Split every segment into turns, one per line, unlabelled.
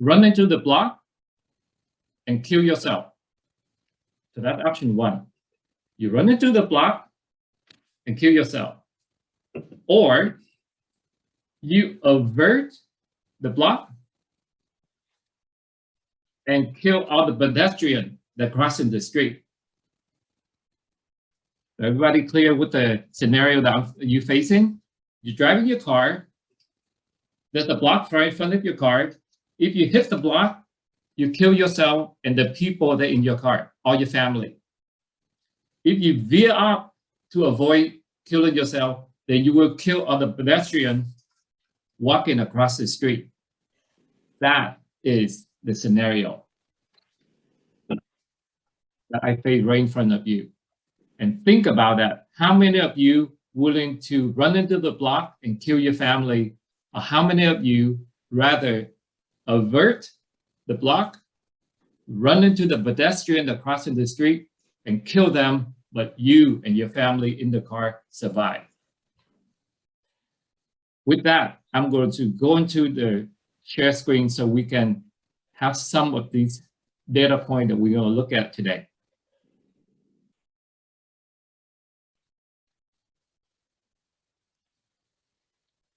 run into the block and kill yourself. So that's option 1. You run into the block and kill yourself. Or you avert the block and kill all the pedestrians that crossing the street. Everybody clear with the scenario that you're facing? You're driving your car. There's a block right in front of your car. If you hit the block, you kill yourself and the people that are in your car, or your family. If you veer up to avoid killing yourself, then you will kill all the pedestrians walking across the street. That is the scenario that I face right in front of you. And think about that. How many of you willing to run into the block and kill your family? Or how many of you rather avert the block, run into the pedestrian that crossing the street and kill them, but you and your family in the car survive? With that, I'm going to go into the share screen so we can have some of these data points that we're going to look at today.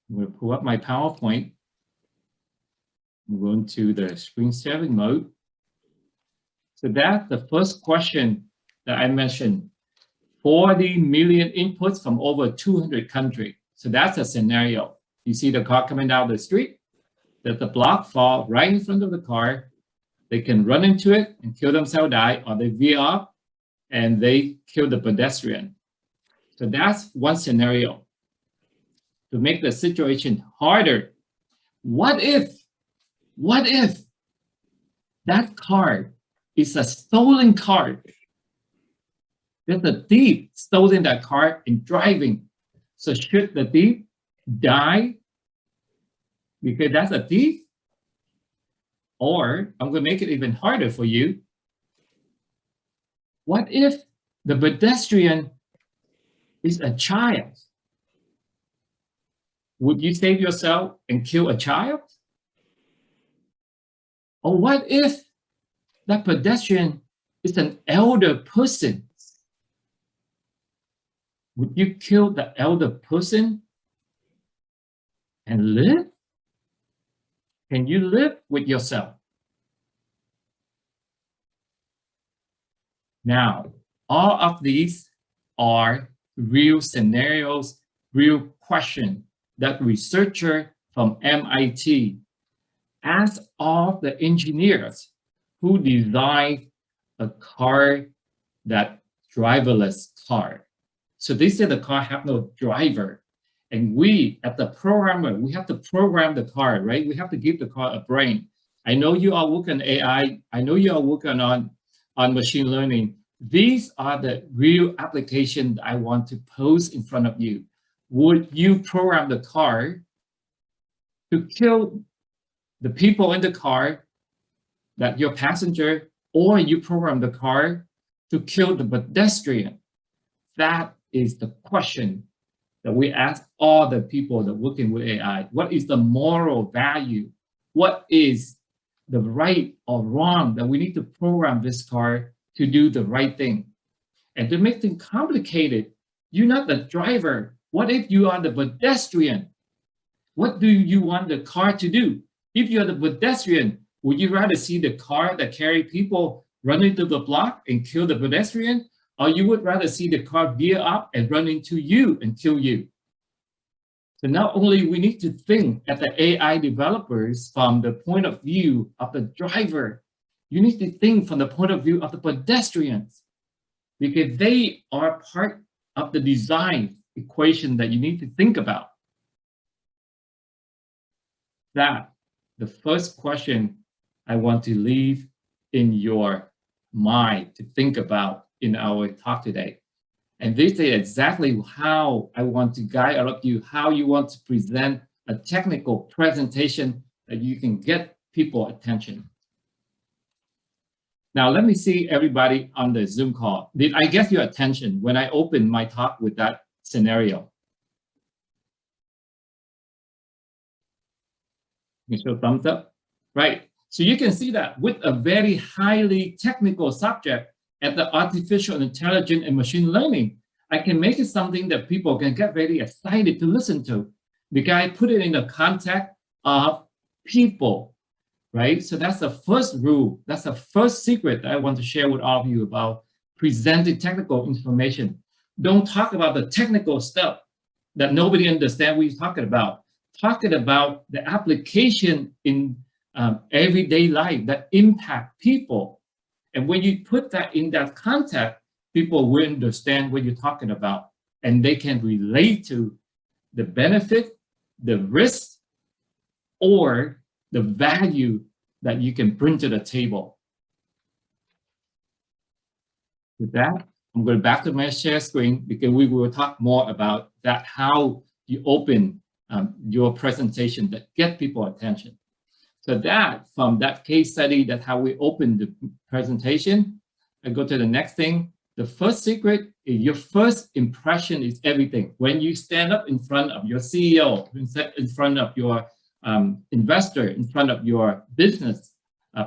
I'm going to pull up my PowerPoint. I'm going to the screen sharing mode. So that's the first question that I mentioned. 40 million inputs from over 200 countries. So that's a scenario. You see the car coming down the street, that the block fall right in front of the car. They can run into it and kill themselves, die, or they veer off and they kill the pedestrian. So that's one scenario. To make the situation harder, what if that car is a stolen car? There's a thief stolen that car and driving. So should the thief die because that's a thief? Or I'm going to make it even harder for you. What if the pedestrian is a child? Would you save yourself and kill a child? Or what if that pedestrian is an elder person? Would you kill the elder person and live? Can you live with yourself? Now, all of these are real scenarios, real questions that researchers from MIT asked all the engineers who designed a car, that driverless car. So they said the car have no driver. And we, as the programmer, we have to program the car, right? We have to give the car a brain. I know you are working on AI. I know you are working on machine learning. These are the real applications I want to pose in front of you. Would you program the car to kill the people in the car, that your passenger, or you program the car to kill the pedestrian? That is the question that we ask all the people that are working with AI. What is the moral value? What is the right or wrong that we need to program this car to do the right thing? And to make things complicated, you're not the driver. What if you are the pedestrian? What do you want the car to do? If you're the pedestrian, would you rather see the car that carry people run into the block and kill the pedestrian? Or you would rather see the car veer up and run into you and kill you? So not only we need to think as the AI developers from the point of view of the driver, you need to think from the point of view of the pedestrians, because they are part of the design equation that you need to think about. That the first question I want to leave in your mind to think about in our talk today. And this is exactly how I want to guide all of you, how you want to present a technical presentation that you can get people attention. Now, let me see everybody on the Zoom call. Did I get your attention when I opened my talk with that scenario? You show thumbs up, right? So you can see that with a very highly technical subject at the artificial intelligence and machine learning, I can make it something that people can get very excited to listen to, because I put it in the context of people, right? So that's the first rule. That's the first secret that I want to share with all of you about presenting technical information. Don't talk about the technical stuff that nobody understands what you're talking about. Talking about the application in everyday life that impact people. And when you put that in that context, people will understand what you're talking about, and they can relate to the benefit, the risk, or the value that you can bring to the table. With that, I'm going back to my share screen, because we will talk more about that, how you open your presentation that get people attention. So that, from that case study, that's how we open the presentation. I go to the next thing. The first secret is your first impression is everything. When you stand up in front of your CEO, in front of your investor, in front of your business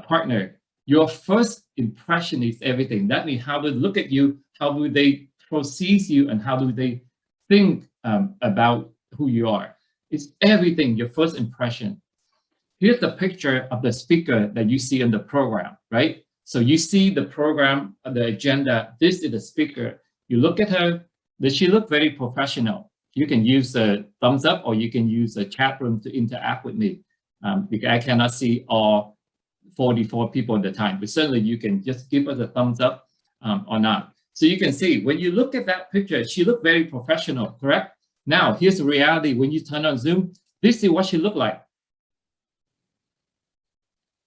partner, your first impression is everything. That means how they look at you, how do they perceive you, and how do they think about who you are. It's everything, your first impression. Here's the picture of the speaker that you see in the program, right? So you see the program, the agenda. This is the speaker. You look at her. Does she look very professional? You can use a thumbs up, or you can use a chat room to interact with me, because I cannot see all 44 people at the time. But certainly you can just give us a thumbs up or not. So you can see, when you look at that picture, she looked very professional, correct? Now, here's the reality. When you turn on Zoom, this is what she looked like.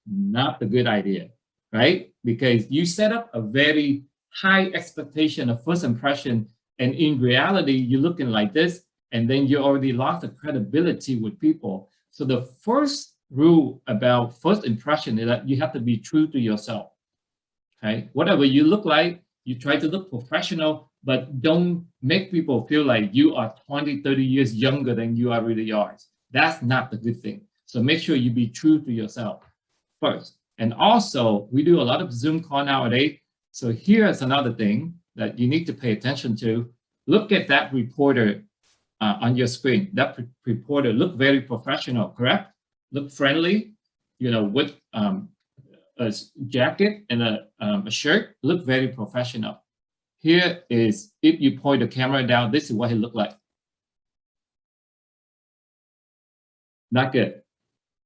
Not a good idea, right? Because you set up a very high expectation of first impression, and in reality, you're looking like this, and then you already lost the credibility with people. So the first rule about first impression is that you have to be true to yourself, right? Whatever you look like, you try to look professional, but don't make people feel like you are 20, 30 years younger than you are really are. That's not the good thing. So make sure you be true to yourself first. And also, we do a lot of Zoom call nowadays. So here's another thing that you need to pay attention to. Look at that reporter on your screen. That reporter look very professional, correct? Look friendly, with a jacket and a shirt, look very professional. Here is, if you point the camera down, this is what he looked like. Not good.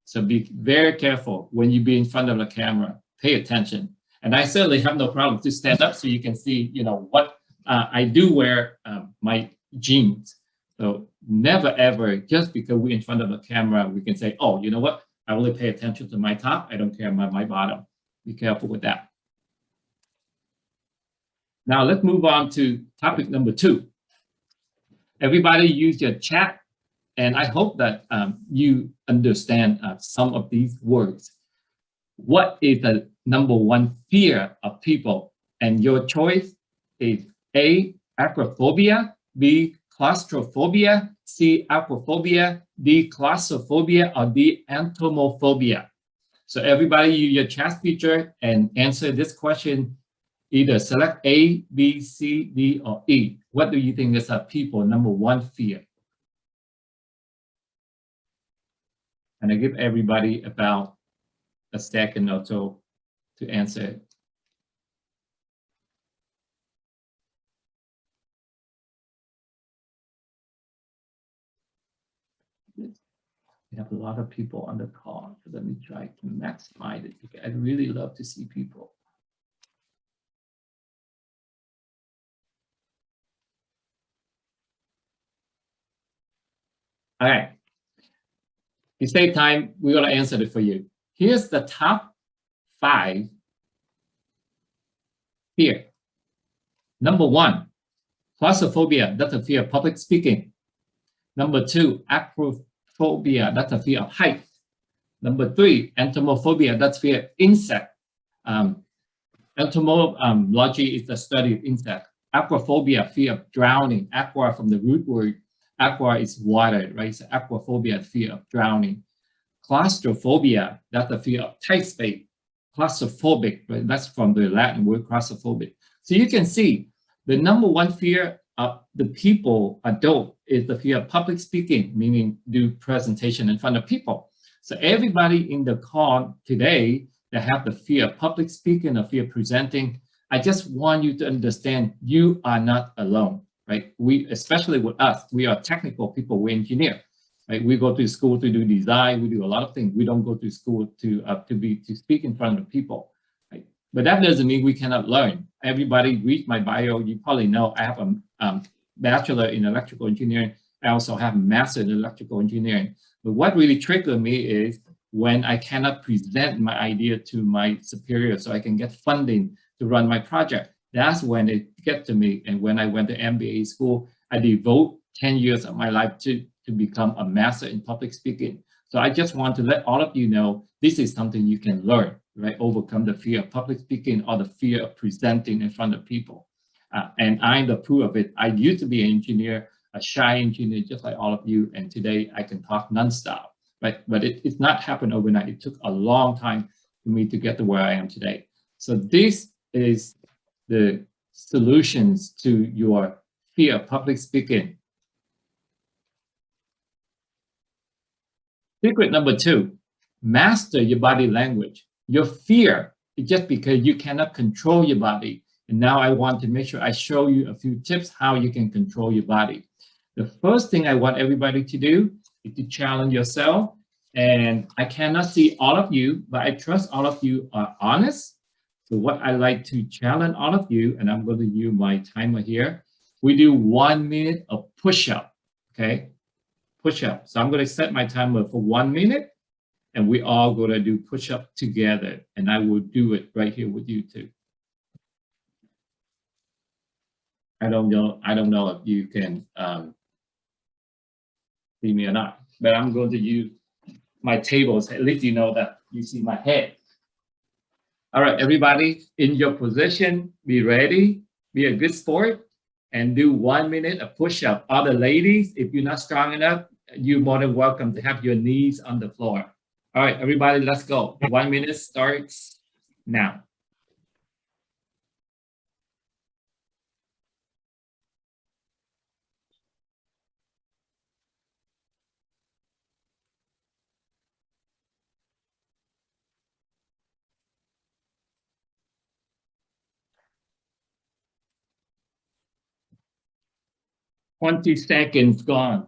So be very careful when you be in front of the camera. Pay attention. And I certainly have no problem to stand up so you can see, what I do wear my jeans. So never ever, just because we're in front of the camera, we can say, oh, you know what? I only pay attention to my top. I don't care about my bottom. Be careful with that. Now let's move on to topic number 2. Everybody use your chat, and I hope that you understand some of these words. What is the number 1 fear of people? And your choice is A, acrophobia, B, claustrophobia, C, aquaphobia, D, claustrophobia, or D, entomophobia. So everybody use your chat feature and answer this question. Either select A, B, C, D, or E. What do you think is a people number 1 fear? And I give everybody about a second or so to answer it. We have a lot of people on the call, so let me try to maximize it, because I really love to see people. All right. To save time, we're going to answer it for you. Here's the top 5 fear. Number 1, claustrophobia, that's a fear of public speaking. Number 2, acrophobia, that's a fear of height. Number 3, entomophobia, that's fear of insect. Entomology is the study of insect. Aquaphobia, fear of drowning. Aqua from the root word, aqua is water, right? So aquaphobia, fear of drowning. Claustrophobia, that's the fear of tight space. Claustrophobic, right? That's from the Latin word claustrophobic. So you can see the number one fear of the people, adult, is the fear of public speaking, meaning do presentation in front of people. So everybody in the call today that have the fear of public speaking or fear of presenting, I just want you to understand you are not alone, right? We, especially with us, we are technical people, we're engineers, right? We go to school to do design, we do a lot of things. We don't go to school to speak in front of people, right? But that doesn't mean we cannot learn. Everybody read my bio, you probably know I have a bachelor in electrical engineering. I also have a master in electrical engineering. But what really triggered me is when I cannot present my idea to my superior so I can get funding to run my project. That's when it gets to me. And when I went to MBA school, I devote 10 years of my life to become a master in public speaking. So I just want to let all of you know, this is something you can learn, right? Overcome the fear of public speaking or the fear of presenting in front of people. And I'm the proof of it. I used to be an engineer, a shy engineer, just like all of you. And today I can talk nonstop, right? But it's not happened overnight. It took a long time for me to get to where I am today. So this is the solutions to your fear of public speaking. Secret number 2, master your body language. Your fear is just because you cannot control your body. And now I want to make sure I show you a few tips how you can control your body. The first thing I want everybody to do is to challenge yourself. And I cannot see all of you, but I trust all of you are honest. So what I like to challenge all of you, and I'm going to use my timer here, we do 1 minute of push-up, okay? Push-up. So I'm going to set my timer for 1 minute, and we all going to do push-up together. And I will do it right here with you too. I don't know if you can see me or not, but I'm going to use my tables. At least you know that you see my head. All right, everybody in your position, be ready, be a good sport, and do 1 minute of push-up. All the ladies, if you're not strong enough, you're more than welcome to have your knees on the floor. All right, everybody, let's go. 1 minute starts now. Twenty seconds gone.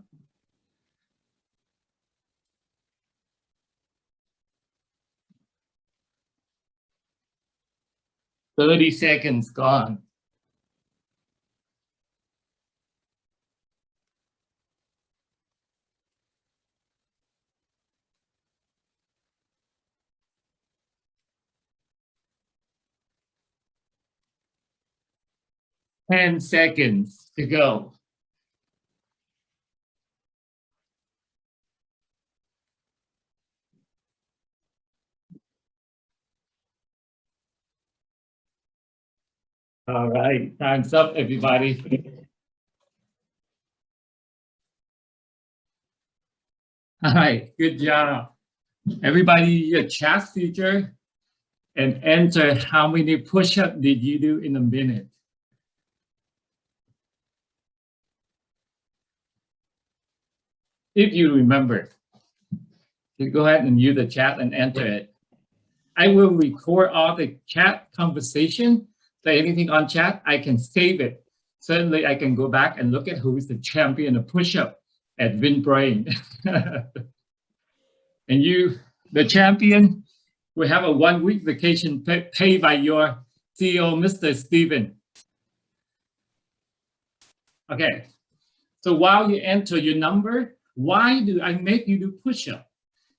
30 seconds gone. Ten seconds to go. All right, time's up, everybody. All right, good job. Everybody, your chat feature and enter how many push-ups did you do in a minute. If you remember, you go ahead and use the chat and enter it. I will record all the chat conversation. So anything on chat, I can save it. Certainly, I can go back and look at who is the champion of push-up at VinBrain. And you, the champion, will have a 1 week vacation paid by your CEO, Mr. Steven. Okay, so while you enter your number, why do I make you do push-up?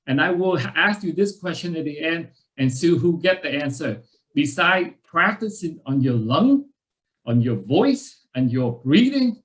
And I will ask you this question at the end and see who get the answer. Besides practicing on your lung, on your voice, and your breathing,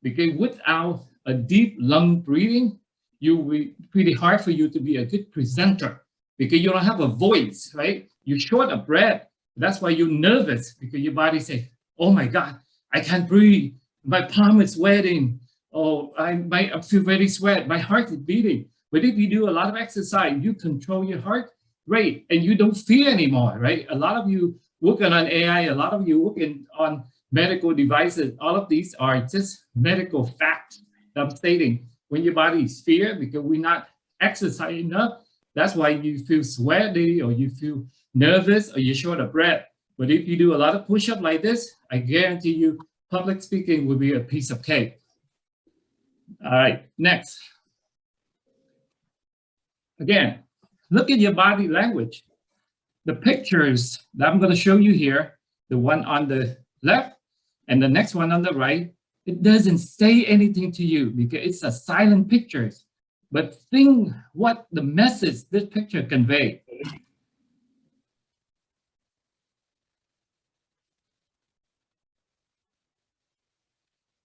because without a deep lung breathing, it will be pretty hard for you to be a good presenter because you don't have a voice, right? You're short of breath. That's why you're nervous because your body says, oh my God, I can't breathe. My palm is sweating. Oh, I feel very sweat. My heart is beating. But if you do a lot of exercise, you control your heart rate and you don't fear anymore, right? A lot of you working on AI, a lot of you working on medical devices, all of these are just medical facts that I'm stating. When your body is fear because we're not exercising enough, that's why you feel sweaty or you feel nervous or you're short of breath. But if you do a lot of push-up like this, I guarantee you public speaking will be a piece of cake. All right, next. Again, look at your body language. The pictures that I'm going to show you here, the one on the left and the next one on the right, it doesn't say anything to you because it's a silent picture. But think what the message this picture conveys.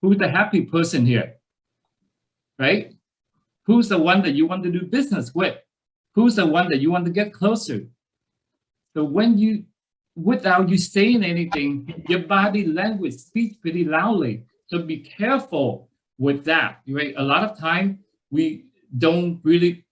Who's the happy person here, right? Who's the one that you want to do business with? Who's the one that you want to get closer? So when you, without you saying anything, your body language speaks pretty loudly. So be careful with that, right? A lot of time we don't really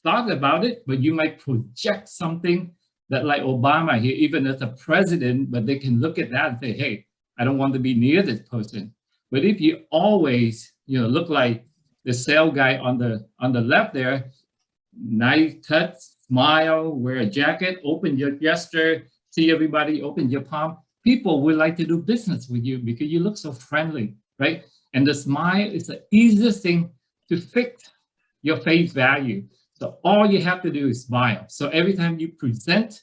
thought about it, but you might project something that like Obama here, even as a president, but they can look at that and say, hey, I don't want to be near this person. But if you always, look like the sales guy on the left there, nice cut, smile, wear a jacket, open your gesture, see everybody, open your palm. People would like to do business with you because you look so friendly, right? And the smile is the easiest thing to fix your face value. So all you have to do is smile. So every time you present,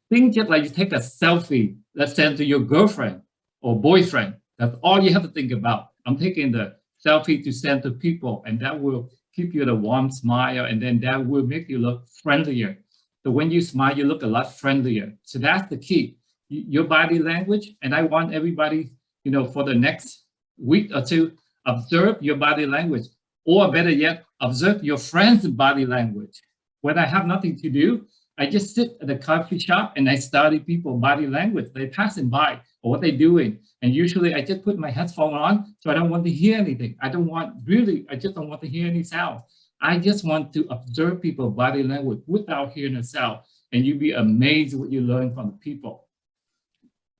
think just like you take a selfie, let's send to your girlfriend or boyfriend. That's all you have to think about. I'm taking the selfie to send to people, and that will keep you the warm smile, and then that will make you look friendlier. So when you smile, you look a lot friendlier. So that's the key. Your body language, and I want everybody, for the next week or two, observe your body language, or better yet, observe your friend's body language. When I have nothing to do, I just sit at the coffee shop and I study people's body language. They're passing by or what they're doing. And usually I just put my headphone on, so I don't want to hear anything. I just don't want to hear any sound. I just want to observe people's body language without hearing a sound. And you'll be amazed what you learn from the people.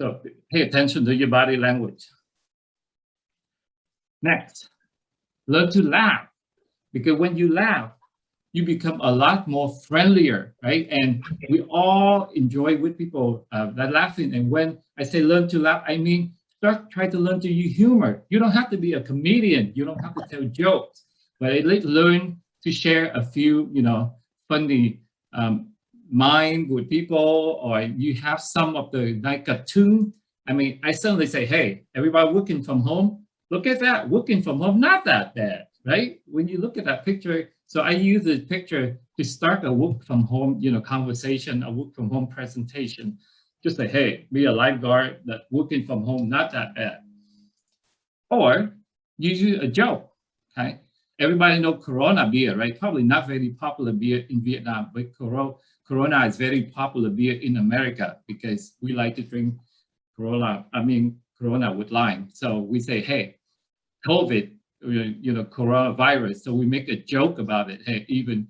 So pay attention to your body language. Next, learn to laugh. Because when you laugh, you become a lot more friendlier, right? And we all enjoy with people that laughing. And when I say learn to laugh, I mean, try to learn to use humor. You don't have to be a comedian. You don't have to tell jokes, but at least learn to share a few, funny mind with people, or you have some of the like cartoon. I mean, I suddenly say, hey, everybody working from home, look at that, working from home, not that bad, right? When you look at that picture, so I use the picture to start a work from home, conversation, a work from home presentation. Just say, hey, be a lifeguard that working from home, not that bad. Or use a joke, okay? Everybody know Corona beer, right? Probably not very popular beer in Vietnam, but Corona is very popular beer in America because we like to drink Corona with lime. So we say, hey, COVID, coronavirus. So we make a joke about it. Hey, even,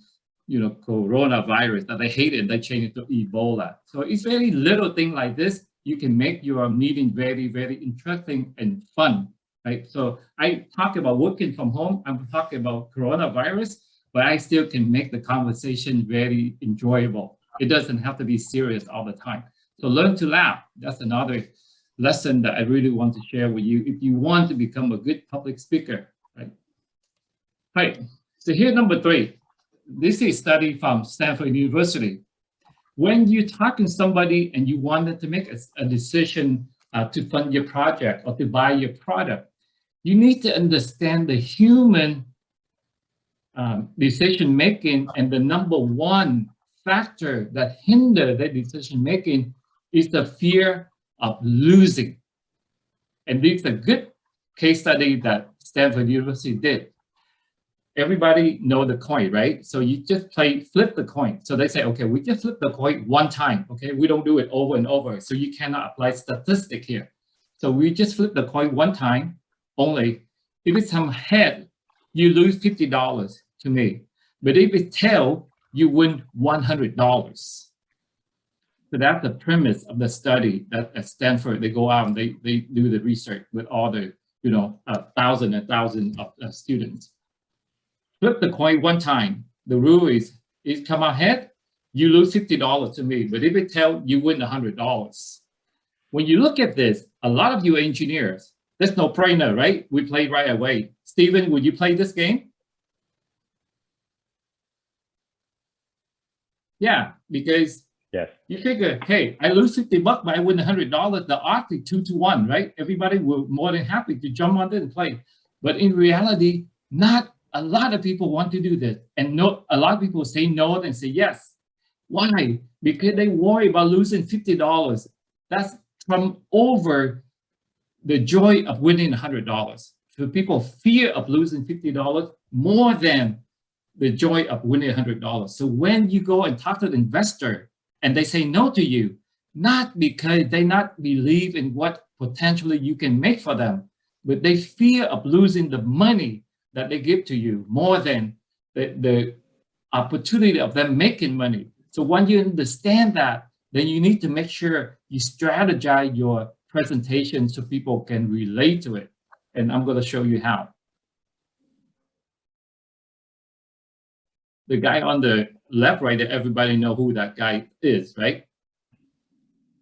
coronavirus that they hate it, they change it to Ebola. So it's very little thing like this. You can make your meeting very, very interesting and fun, right? So I talk about working from home. I'm talking about coronavirus, but I still can make the conversation very enjoyable. It doesn't have to be serious all the time. So learn to laugh. That's another lesson that I really want to share with you if you want to become a good public speaker, right? Right. So here, number 3. This is a study from Stanford University. When you're talking to somebody and you wanted to make a decision to fund your project or to buy your product, you need to understand the human decision making, and the number one factor that hinder that decision making is the fear of losing. And this is a good case study that Stanford University did. Everybody know the coin, right? So you just flip the coin. So they say, okay, we just flip the coin one time, okay? We don't do it over and over. So you cannot apply statistic here. So we just flip the coin one time only. If it's some head, you lose $50 to me. But if it tell, you win $100. So that's the premise of the study that at Stanford, they go out and they do the research with all the, thousands and thousands of students. Flip the coin one time. The rule is it come ahead, you lose $50 to me. But if it tell, you win $100. When you look at this, a lot of you engineers, there's no brainer, right? We play right away. Stephen, would you play this game? Yeah, because
yes,
you figure, hey, I lose $50, but I win $100. The odds is 2 to 1, right? Everybody will more than happy to jump on it and play. But in reality, not a lot of people want to do this. And a lot of people say no and say yes. Why? Because they worry about losing $50. That's from over the joy of winning $100. So people fear of losing $50 more than the joy of winning $100. So when you go and talk to the investor and they say no to you, not because they not believe in what potentially you can make for them, but they fear of losing the money that they give to you more than the opportunity of them making money. So when you understand that, then you need to make sure you strategize your presentation so people can relate to it. And I'm going to show you how. The guy on the left, right there, everybody know who that guy is, right?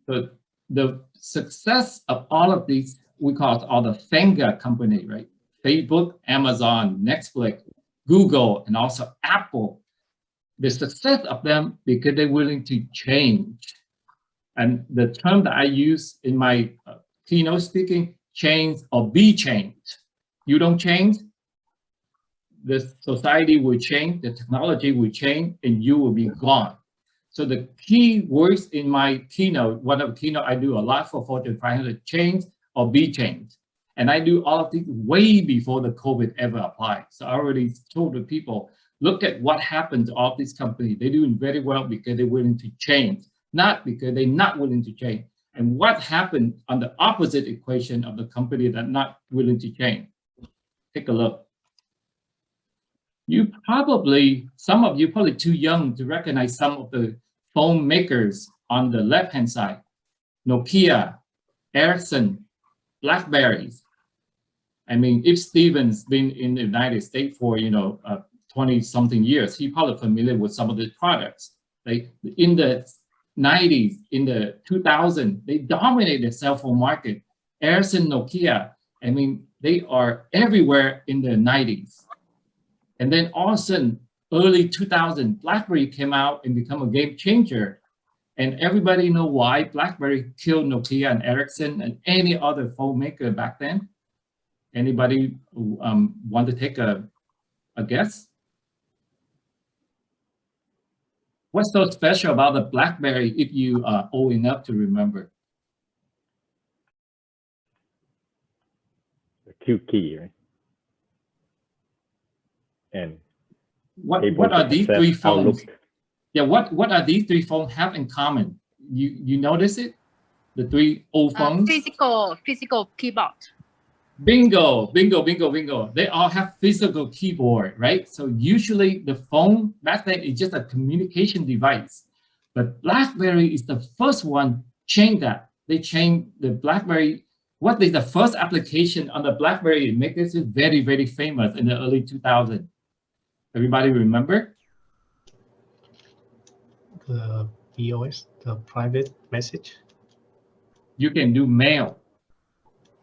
So the success of all of these, we call it all the FANGA company, right? Facebook, Amazon, Netflix, Google, and also Apple. The success of them because they're willing to change. And the term that I use in my keynote speaking, change or be changed. You don't change, the society will change, the technology will change, and you will be gone. So the key words in my keynote, one of the keynote I do a lot for Fortune 500, change or be changed. And I do all of these way before the COVID ever applied. So I already told the people, look at what happened to all these companies. They're doing very well because they're willing to change, not because they're not willing to change. And what happened on the opposite equation of the company that not willing to change? Take a look. Some of you probably too young to recognize some of the phone makers on the left-hand side. Nokia, Ericsson, BlackBerries. I mean, if Steven's been in the United States for, 20-something years, he's probably familiar with some of the products. Like in the 90s, in the 2000s, they dominated the cell phone market. Ericsson, Nokia, I mean, they are everywhere in the 90s. And then all of a sudden, early 2000, BlackBerry came out and become a game changer. And everybody know why BlackBerry killed Nokia and Ericsson and any other phone maker back then? Anybody want to take a guess? What's so special about the BlackBerry if you are old enough to remember?
the Q key, right? And
what are these three phones?
Outlook.
Yeah, what are these three phones have in common? You notice it? The three old phones?
Physical keyboard.
Bingo, bingo, bingo, bingo. They all have physical keyboard, right? So usually the phone back then is just a communication device. But BlackBerry is the first one change that. They changed the BlackBerry. What is the first application on the BlackBerry? It makes it very, very famous in the early 2000s. Everybody remember?
The POS, the private message.
You can do mail.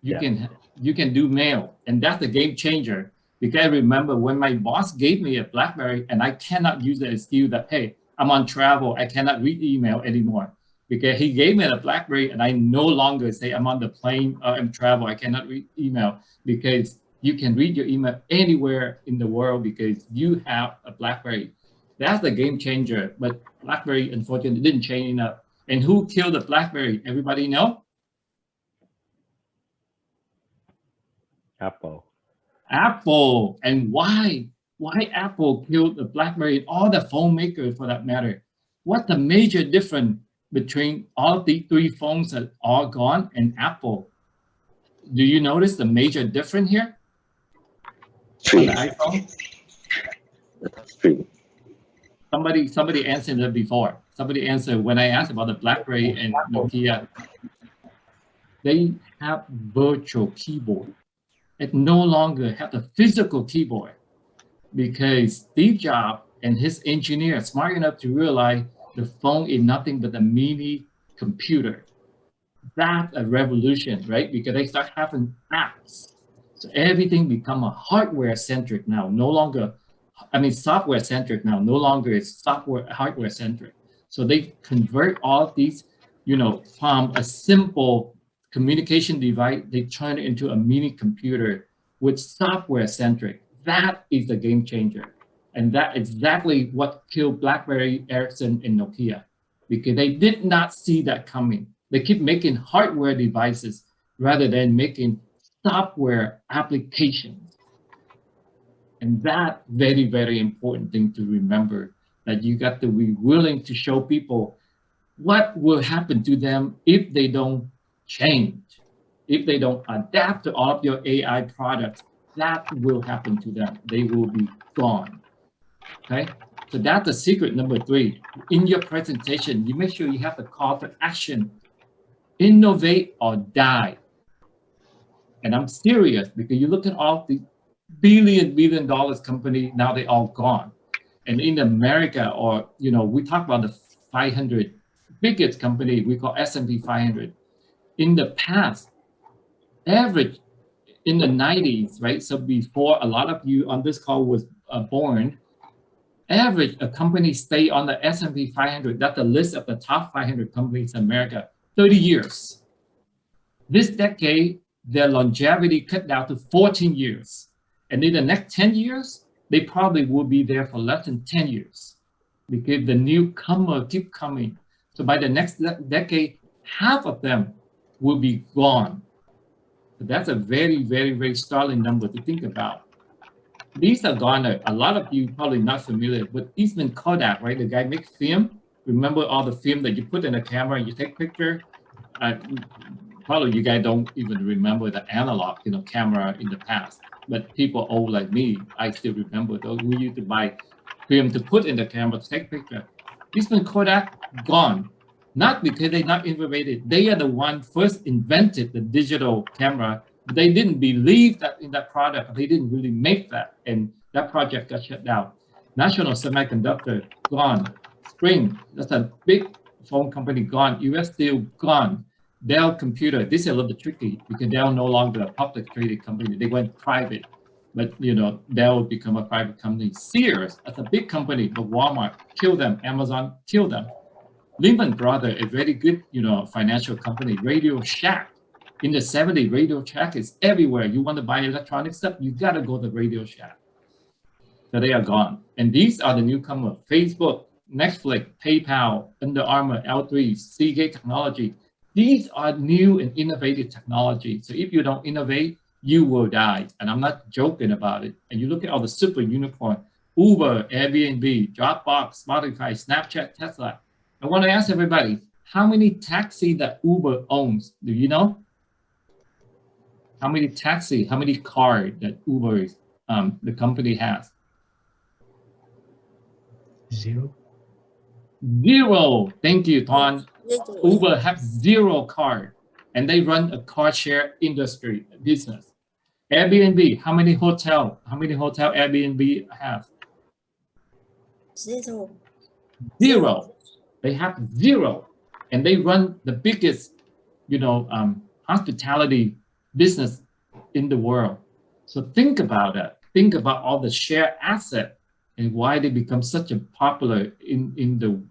You
Yeah.
can do mail, and that's a game changer. Because I remember when my boss gave me a BlackBerry, and I cannot use the excuse that, hey, I'm on travel, I cannot read email anymore. Because he gave me a BlackBerry, and I no longer say I'm on the plane, I'm travel, I cannot read email, because you can read your email anywhere in the world because you have a BlackBerry. That's the game changer. But BlackBerry, unfortunately, didn't change enough. And who killed the BlackBerry? Everybody know?
Apple.
Apple. And why? Why Apple killed the BlackBerry and all the phone makers for that matter? What's the major difference between all the three phones that are gone and Apple? Do you notice the major difference here? On the iPhone?
The touchscreen.
Somebody answered it before. Somebody answered when I asked about the BlackBerry and Nokia. They have virtual keyboard. It no longer have the physical keyboard because Steve Jobs and his engineer are smart enough to realize the phone is nothing but a mini computer. That's a revolution, right? Because they start having apps. So everything become a hardware centric now, no longer, software centric now, no longer is hardware centric. So they convert all of these, from a simple communication device, they turn it into a mini computer with software centric. That is the game changer. And that exactly what killed BlackBerry, Ericsson, and Nokia, because they did not see that coming. They keep making hardware devices rather than making software applications. And that very, very important thing to remember, that you got to be willing to show people what will happen to them if they don't change, if they don't adapt to all of your AI products. That will happen to them. They will be gone. Okay, so that's the secret number 3. In your presentation, you make sure you have the call to action. Innovate or die. And I'm serious, because you look at all the billion dollars company, now they all gone. And in America, or we talk about the 500 biggest company, we call S&P 500. In the past, average in the 90s, right? So before a lot of you on this call was born, average a company stay on the S&P 500, that's the list of the top 500 companies in America, 30 years. This decade, their longevity cut down to 14 years. And in the next 10 years, they probably will be there for less than 10 years, because the newcomer keep coming. So by the next decade, half of them will be gone. So that's a very, very, very startling number to think about. These are gone. A lot of you probably not familiar, but Eastman Kodak, right? The guy makes film. Remember all the film that you put in a camera and you take picture? Probably you guys don't even remember the analog, camera in the past. But people old like me, I still remember those. We used to buy film to put in the camera to take picture. Eastman Kodak, gone. Not because they're not innovative. They are the one first invented the digital camera. But they didn't believe that in that product. They didn't really make that. And that project got shut down. National Semiconductor, gone. Spring, that's a big phone company, gone. US Steel, gone. Dell Computer, this is a little bit tricky because Dell no longer a public traded company. They went private, but Dell become a private company. Sears, that's a big company, but Walmart killed them. Amazon killed them. Lehman Brothers, a very good, financial company. Radio Shack, in the 70s, Radio Shack is everywhere. You want to buy electronic stuff, you got to go to Radio Shack. So they are gone. And these are the newcomers: Facebook, Netflix, PayPal, Under Armour, L3, Seagate Technology. These are new and innovative technology. So if you don't innovate, you will die. And I'm not joking about it. And you look at all the super unicorn: Uber, Airbnb, Dropbox, Spotify, Snapchat, Tesla. I want to ask everybody, how many taxis that Uber owns? Do you know? How many taxis, how many cars that Uber, the company has?
0.
0. Thank you, Ton. Uber has 0 car, and they run a car share industry business. Airbnb, how many hotel Airbnb has?
0.
0. They have 0, and they run the biggest, hospitality business in the world. So think about that. Think about all the share asset and why they become such a popular in the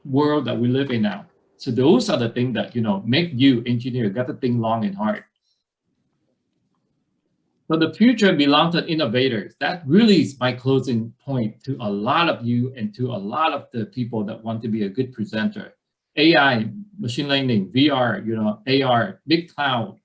world that we live in now. So those are the things that make you engineer got to think long and hard. So the future belongs to innovators. That really is my closing point to a lot of you and to a lot of the people that want to be a good presenter. AI, machine learning, VR, AR, big cloud,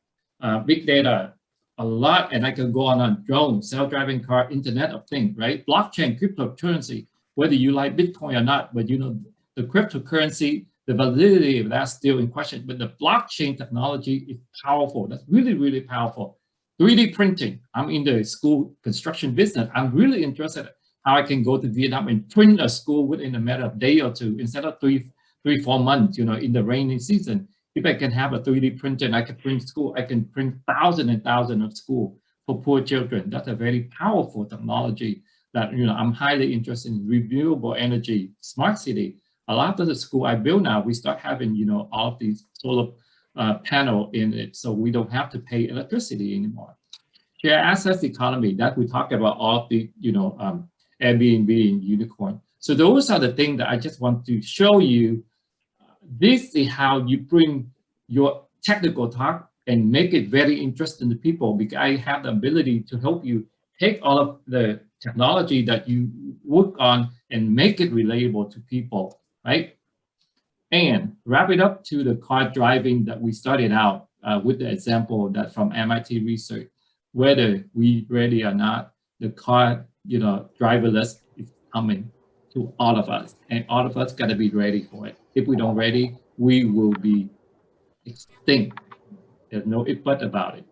big data, a lot, and I can go on drones, self-driving car, Internet of Things, right? Blockchain, cryptocurrency, whether you like Bitcoin or not, but the cryptocurrency, the validity of that's still in question, but the blockchain technology is powerful. That's really, really powerful. 3D printing, I'm in the school construction business. I'm really interested. how I can go to Vietnam and print a school within a matter of a day or two instead of 4 months, in the rainy season. If I can have a 3D printer and I can print school, I can print thousands and thousands of school for poor children. That's a very powerful technology that, I'm highly interested in. Renewable energy, smart city. A lot of the school I build now, we start having, all of these solar panel in it, so we don't have to pay electricity anymore. Share access economy, that we talk about all of the, Airbnb and unicorn. So those are the things that I just want to show you. This is how you bring your technical talk and make it very interesting to people, because I have the ability to help you take all of the technology that you work on and make it relatable to people, right? And wrap it up to the car driving that we started out with the example that from MIT research. Whether we ready or not, the car, driverless is coming to all of us, and all of us got to be ready for it. If we don't ready, we will be extinct. There's no if but about it.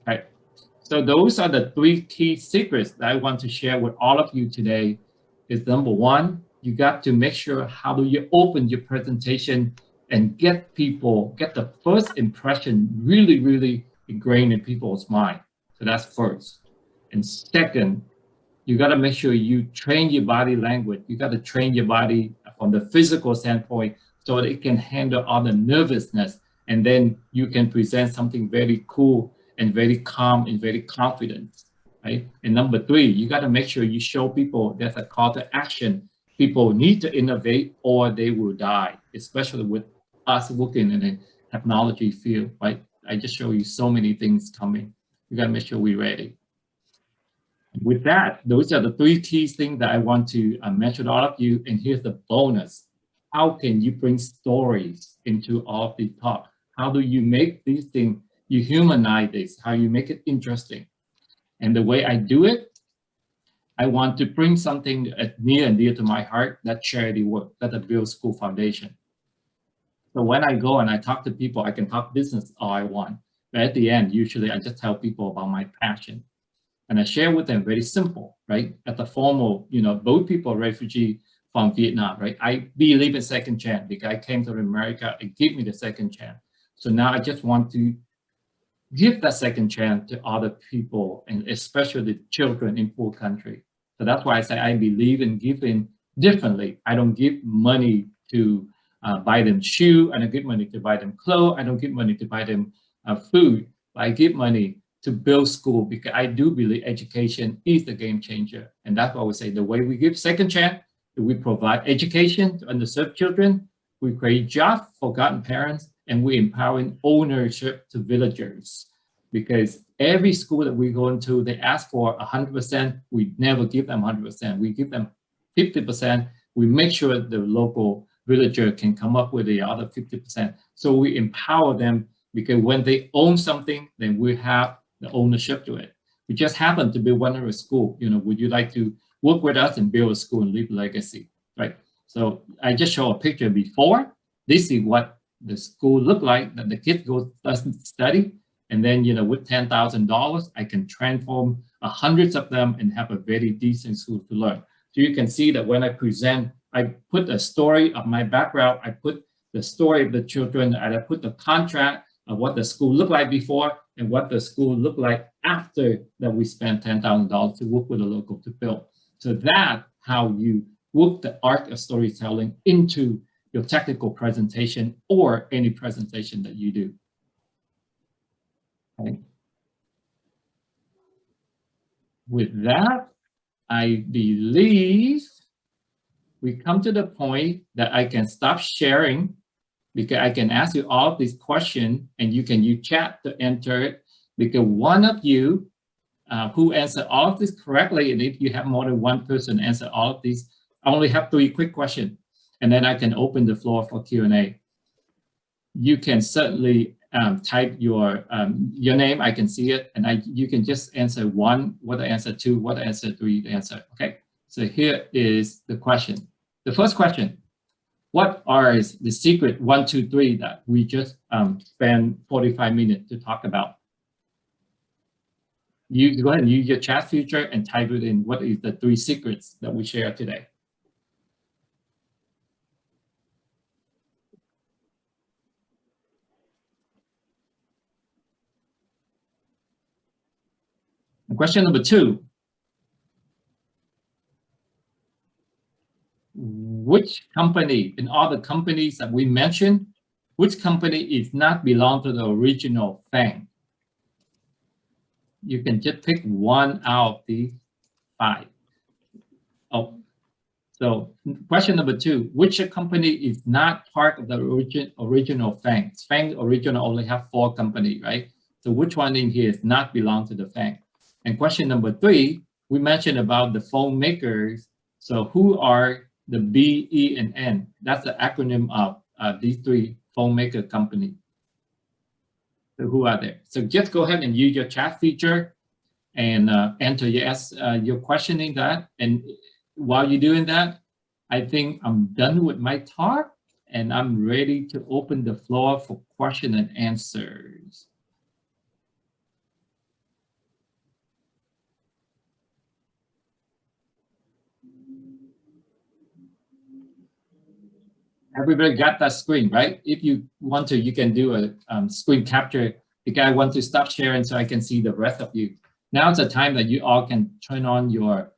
Right. So those are the 3 key secrets that I want to share with all of you today. Is number 1, you got to make sure how do you open your presentation and get the first impression really ingrained in people's mind. So that's first. And second, you got to make sure you train your body language. You got to train your body from the physical standpoint so that it can handle all the nervousness. And then you can present something very cool and very calm and very confident, right? And number 3, you got to make sure you show people there's a call to action. People need to innovate or they will die, especially with us working in a technology field, right? I just show you so many things coming. You got to make sure we're ready. With that, those are the 3 key things that I want to mention to all of you. And here's the bonus. How can you bring stories into all of the talk? How do you make these things, you humanize this, how you make it interesting? And the way I do it, I want to bring something near and dear to my heart, that charity work, that the Build School Foundation. So when I go and I talk to people, I can talk business all I want. But at the end, usually I just tell people about my passion. And I share with them very simple, right? At the formal, both people are refugee from Vietnam, right? I believe in second chance because I came to America and give me the second chance. So now I just want to give that second chance to other people, and especially the children in poor country. So that's why I say I believe in giving differently. I don't give money to buy them shoes. I don't give money to buy them clothes. I don't give money to buy them food. But I give money to build school, because I do believe education is the game changer. And that's why we say the way we give second chance, we provide education to underserved children, we create jobs for forgotten parents, and we empowering ownership to villagers. Because every school that we go into, they ask for 100%, we never give them 100%. We give them 50%. We make sure the local villager can come up with the other 50%. So we empower them, because when they own something, then we have the ownership to it. We just happen to be one of a school. Would you like to work with us and build a school and leave legacy, right? So I just show a picture before. This is what the school look like that the kids go study. And then, with $10,000, I can transform hundreds of them and have a very decent school to learn. So you can see that when I present, I put a story of my background. I put the story of the children, and I put the contract of what the school looked like before and what the school looked like after that we spent $10,000 to work with a local to build. So that's how you work the art of storytelling into your technical presentation or any presentation that you do. Okay. With that, I believe we come to the point that I can stop sharing, because I can ask you all of these questions and you can use chat to enter it, because one of you who answer all of this correctly, and if you have more than one person answer all of these, I only have 3 quick questions, and then I can open the floor for Q&A. You can certainly type your name, I can see it, and you can just answer 1, what the answer 2, what the answer 3, the answer, okay? So here is the question. The first question. What are the secret 1, 2, 3 that we just spent 45 minutes to talk about? You go ahead and use your chat feature and type it in. What is the 3 secrets that we share today? And question number 2. Which company in all the companies that we mentioned, which company is not belong to the original thing? You can just pick one out of these 5. Oh, so question number 2, which company is not part of the original thing? Fang original only have 4 companies, right? So which one in here is not belong to the Fang? And question number 3, we mentioned about the phone makers. So who are the B, E, and N? That's the acronym of these 3 phone maker companies. So who are there? So just go ahead and use your chat feature and enter yes, you're questioning that. And while you're doing that, I think I'm done with my talk and I'm ready to open the floor for question and answers. Everybody got that screen, right? If you want to, you can do a screen capture. Because I want to stop sharing so I can see the rest of you. Now's the time that you all can turn on your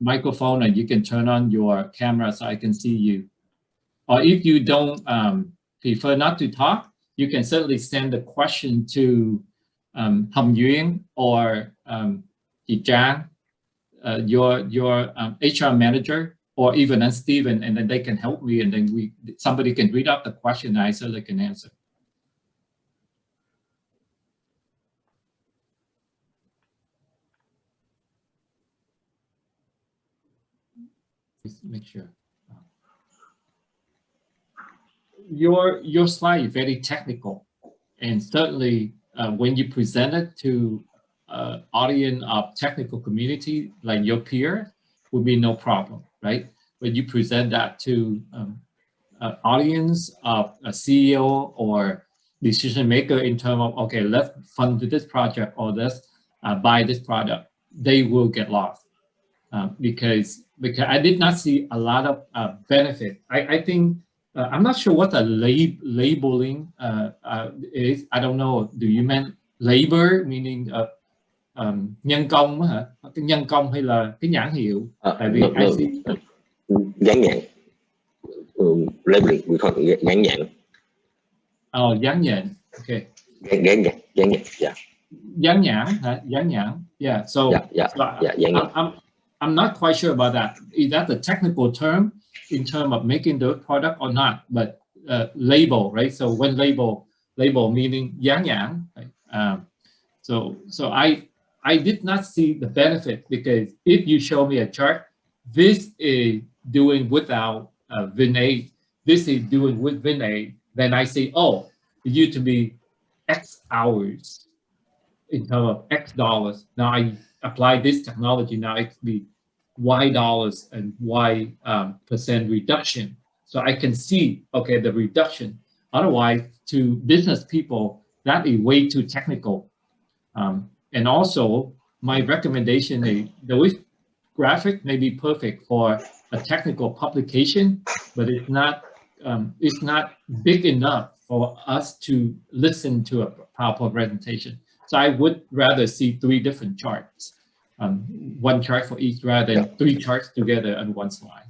microphone and you can turn on your camera so I can see you. Or if you don't prefer not to talk, you can certainly send the question to Hồng Yuen or Chị Trang, your HR manager, or even Steven, and then they can help me, and then somebody can read out the question and I certainly can answer. Just make sure. Your slide is very technical, and certainly when you present it to audience of technical community like your peer, would be no problem, right? When you present that to audience of a CEO or decision maker in terms of, okay, let's fund this project or let's buy this product, they will get lost because I did not see a lot of benefit. I think I'm not sure what the labeling is. I don't know. Do you mean labor meaning nhân công hả? Cái nhân công hay là cái nhãn hiệu? Tại vì I see
dán nhãn. Labeling, we call it dán nhãn.
Oh, dán nhãn. Okay.
Dán nhãn, yeah.
Dán nhãn hả? Dán nhãn. Yeah. So, I'm not quite sure about that. Is that the technical term in terms of making the product or not? But label, right? So when label meaning dán nhãn. Right? So I did not see the benefit because if you show me a chart, this is doing without VinA, this is doing with VinA, then I say, oh, it used to be X hours in terms of X dollars. Now I apply this technology, now it could be Y dollars and Y percent reduction. So I can see, okay, the reduction. Otherwise, to business people, that is way too technical. And also, my recommendation is the graphic may be perfect for a technical publication, but it's not big enough for us to listen to a PowerPoint presentation. So I would rather see 3 different charts, one chart for each rather than 3 charts together on one slide.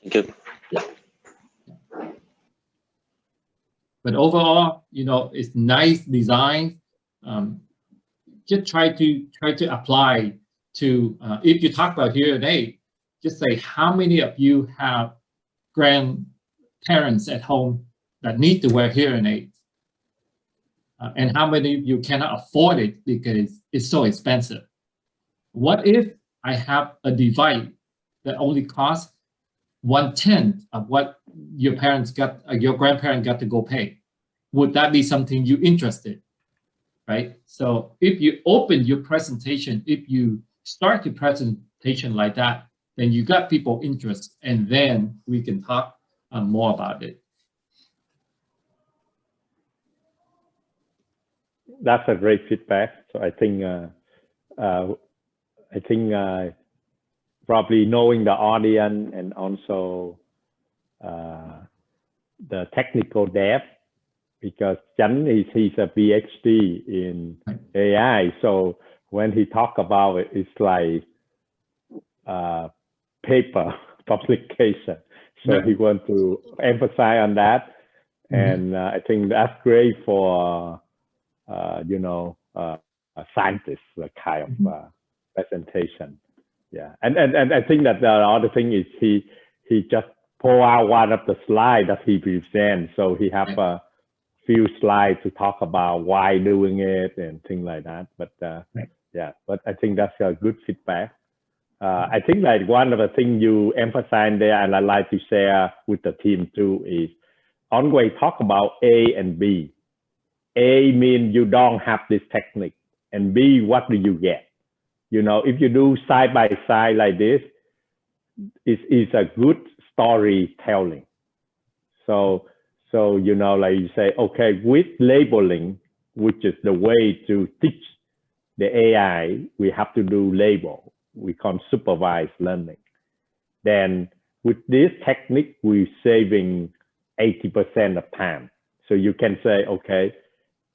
Thank you. Yeah.
But overall, you know, it's nice design. Just try to apply to, if you talk about hearing aid, just say how many of you have grandparents at home that need to wear hearing aids, and how many of you cannot afford it because it's so expensive. What if I have a device that only costs 1/10 of what your parents got, your grandparents got to go pay? Would that be something you interested? Right? So if you open your presentation, if you start your presentation like that, then you got people interested, and then we can talk more about it.
that's a great feedback. So I think probably knowing the audience and also the technical depth, because Chánh he's a PhD in AI, so when he talk about it, it's like paper publication. So he want to emphasize on that, and I think that's great for a scientist kind of presentation. Yeah, and I think that the other thing is he just pull out one of the slides that he presents, so he have a few slides to talk about why doing it and things like that. But yeah, but I think that's a good feedback. I think like one of the things you emphasize there, and I like to share with the team too, is always talk about A and B. A means you don't have this technique, and B, what do you get? You know, if you do side by side like this, it's a good storytelling. So you know, like you say, okay, with labeling, which is the way to teach the AI, we have to do label. We call supervised learning. Then with this technique, we're saving 80% of time. So you can say, okay,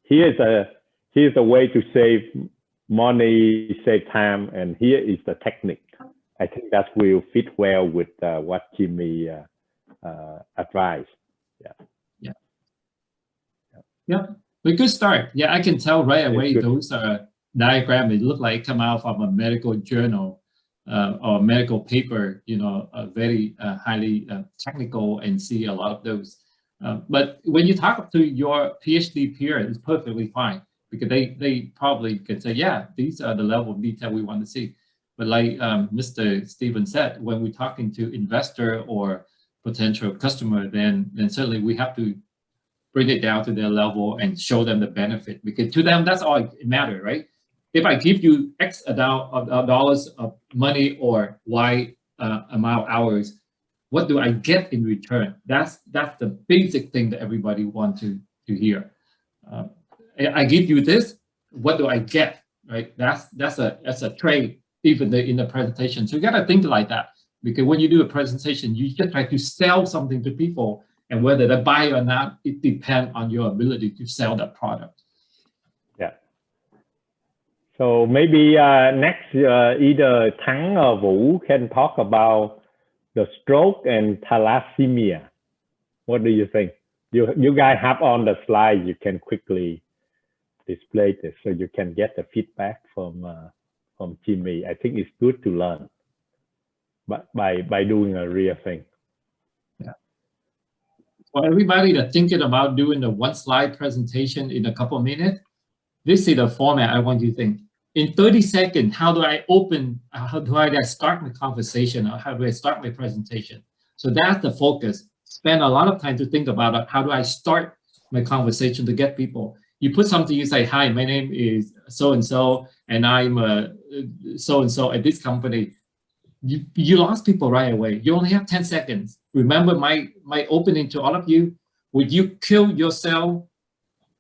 here's a way to save money, save time, and here is the technique. I think that will fit well with what Jimmy advised.
Yeah, a good start. Yeah, I can tell right away those diagrams, it look like come out from a medical journal or medical paper, you know, very highly technical, and see a lot of those. But when you talk to your PhD peer, it's perfectly fine, because they probably can say, yeah, these are the level of detail we want to see. But like Mr. Stephen said, when we're talking to investor or potential customer, then certainly we have to bring it down to their level and show them the benefit, because to them, that's all it matters, right? If I give you X amount of dollars of money or Y amount of hours, what do I get in return? That's the basic thing that everybody wants to hear. I give you this, what do I get, right? That's a trade, even in the presentation. So you got to think like that, because when you do a presentation, you just try to sell something to people, and whether they buy or not, it depends on your ability to sell that product.
Yeah. So maybe next, either Thân or Vũ can talk about the stroke and thalassemia. What do you think? You guys have on the slide, you can quickly display this so you can get the feedback from Jimmy. I think it's good to learn, but by doing a real thing.
Yeah. For everybody that's thinking about doing the one slide presentation in a couple of minutes, this is the format I want you to think. In 30 seconds, how do I start my conversation, or how do I start my presentation? So that's the focus. Spend a lot of time to think about it. How do I start my conversation to get people? You put something, you say, hi, my name is so-and-so, and I'm so-and-so at this company. You lost people right away. You only have 10 seconds. Remember my opening to all of you. Would you kill yourself?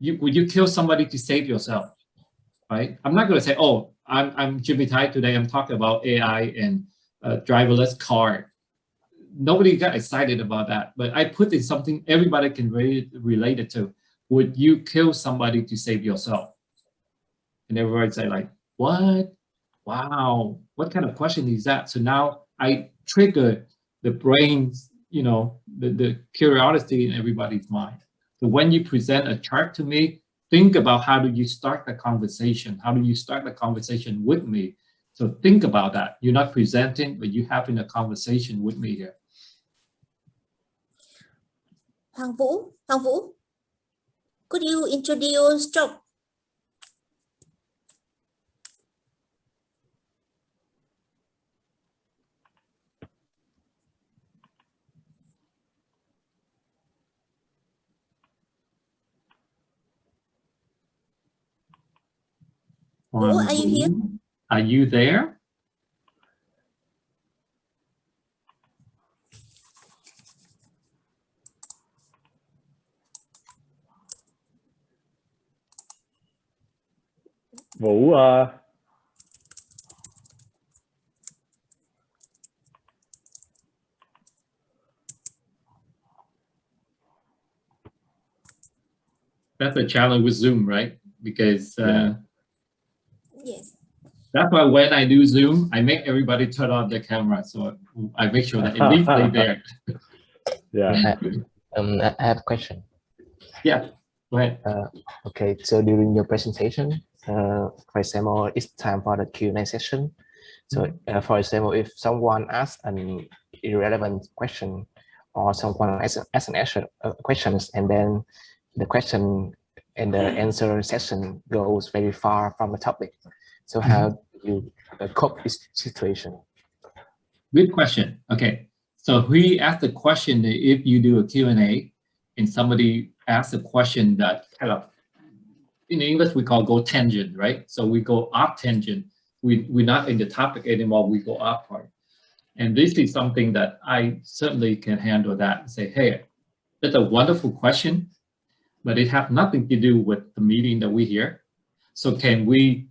Would you kill somebody to save yourself? Right? I'm not going to say, oh, I'm Jimmy Thai. Today I'm talking about AI and driverless car. Nobody got excited about that. But I put in something everybody can relate it to. Would you kill somebody to save yourself? And everybody say like, what? Wow, what kind of question is that? So now I trigger the brain's, you know, the curiosity in everybody's mind. So when you present a chart to me, think about how do you start the conversation? How do you start the conversation with me? So think about that. You're not presenting, but you're having a conversation with me here.
Hoàng Vũ, could you introduce stroke? Vũ, are you here?
Are you there?
Vũ
That's the challenge with Zoom, right? Because
Yes.
that's why when I do Zoom, I make everybody turn on the camera, so I make sure that it needs to be there.
yeah.
I have a question.
Yeah, go ahead.
Okay, so during your presentation, for example, it's time for the Q&A session. So, for example, if someone asks an irrelevant question, or someone asks an questions, and then the question and the answer session goes very far from the topic. So, how do you cope with this situation?
Good question. Okay, so we asked the question that if you do a Q&A and somebody asks a question that kind of, in English we call go tangent, right? So we go off tangent. We're not in the topic anymore, we go off part. And this is something that I certainly can handle that and say, hey, that's a wonderful question, but it has nothing to do with the meeting that we hear. So can we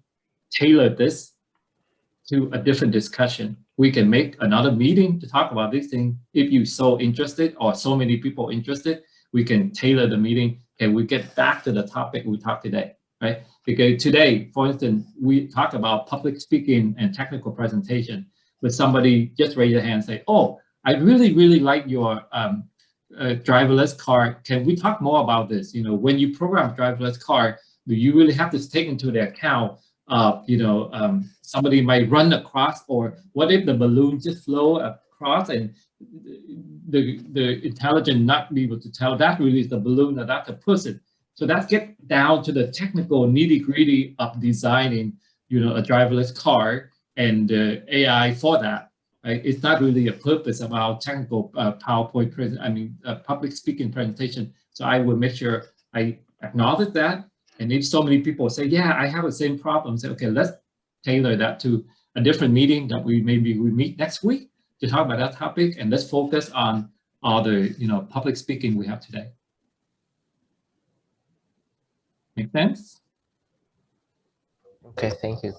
tailor this to a different discussion? We can make another meeting to talk about this thing. If you're so interested or so many people interested, we can tailor the meeting and we get back to the topic we talked today, right? Because today, for instance, we talk about public speaking and technical presentation, but somebody just raise their hand and say, oh, I really like your driverless car. Can we talk more about this? You know, when you program driverless car, do you really have to take into the account somebody might run across, or what if the balloon just flow across and the intelligence not be able to tell that really is the balloon or that's a person. So that's get down to the technical nitty-gritty of designing, a driverless car and AI for that. Right? It's not really a purpose of our technical PowerPoint public speaking presentation. So I will make sure I acknowledge that. And if so many people say, yeah, I have the same problem, say, okay, let's tailor that to a different meeting that we meet next week to talk about that topic, and let's focus on all the public speaking we have today. Make sense?
Okay, thank you.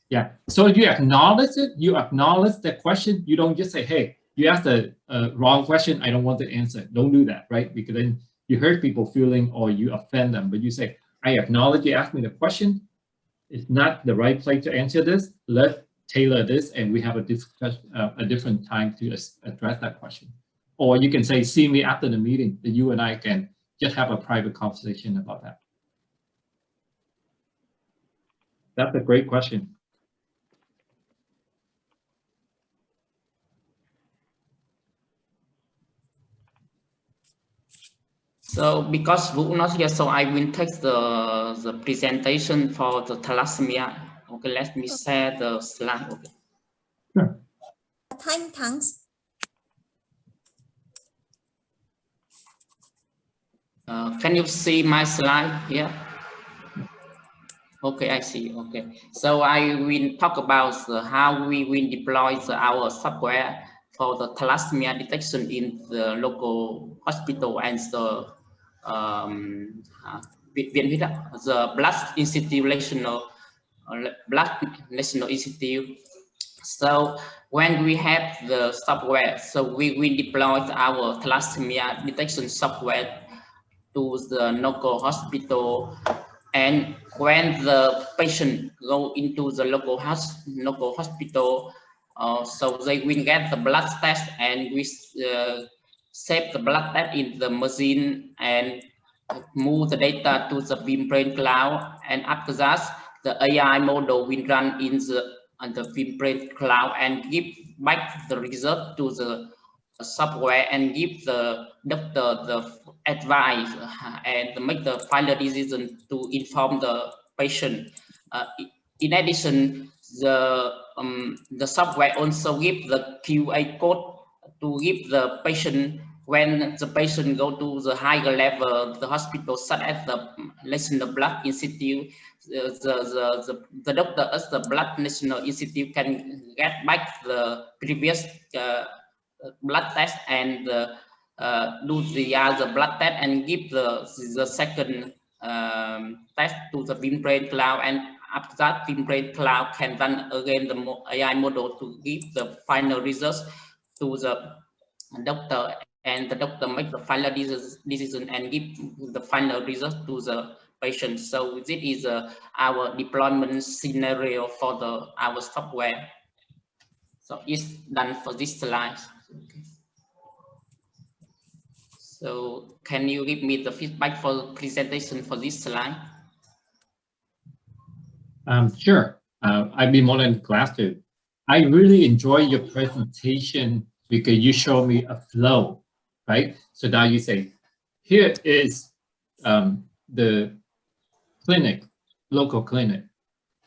Yeah. So you acknowledge it. You acknowledge the question. You don't just say, hey, you asked a wrong question. I don't want to answer. Don't do that, right? Because then you hurt people feeling or you offend them. But you say, I acknowledge you asked me the question. It's not the right place to answer this. Let's tailor this, and we have a different time to address that question. Or you can say, see me after the meeting, that you and I can just have a private conversation about that. That's a great question.
So because Vũ not here, so I will take the presentation for the thalassemia. Okay, let me share the slide. Okay.
Sure.
Thanks.
Can you see my slide here? Okay, I see. Okay, so I will talk about how we will deploy our software for the thalassemia detection in the local hospital and the the Blood National Institute. So when we have the software, so we will deploy our thalassemia detection software to the local hospital, and when the patient go into the local hospital, so they will get the blood test, and we save the blood test in the machine and move the data to the VinBrain cloud, and after that the AI model will run in the VinBrain cloud and give back the result to the software and give the doctor the advice and make the final decision to inform the patient. In addition, the software also give the QA code to give the patient when the patient go to the higher level, the hospital such as the National Blood Institute, the doctor at the Blood National Institute can get back the previous blood test and do the other blood test and give the second test to the VinBrain cloud, and after that, VinBrain Cloud can run again the AI model to give the final results to the doctor, and the doctor make the final decision and give the final result to the patient. So this is our deployment scenario for our software. So it's done for this slide. Okay. So can you give me the feedback for presentation for this slide?
Sure. I'd be more than glad to. I really enjoy your presentation because you show me a flow, right? So now you say, here is the clinic, local clinic.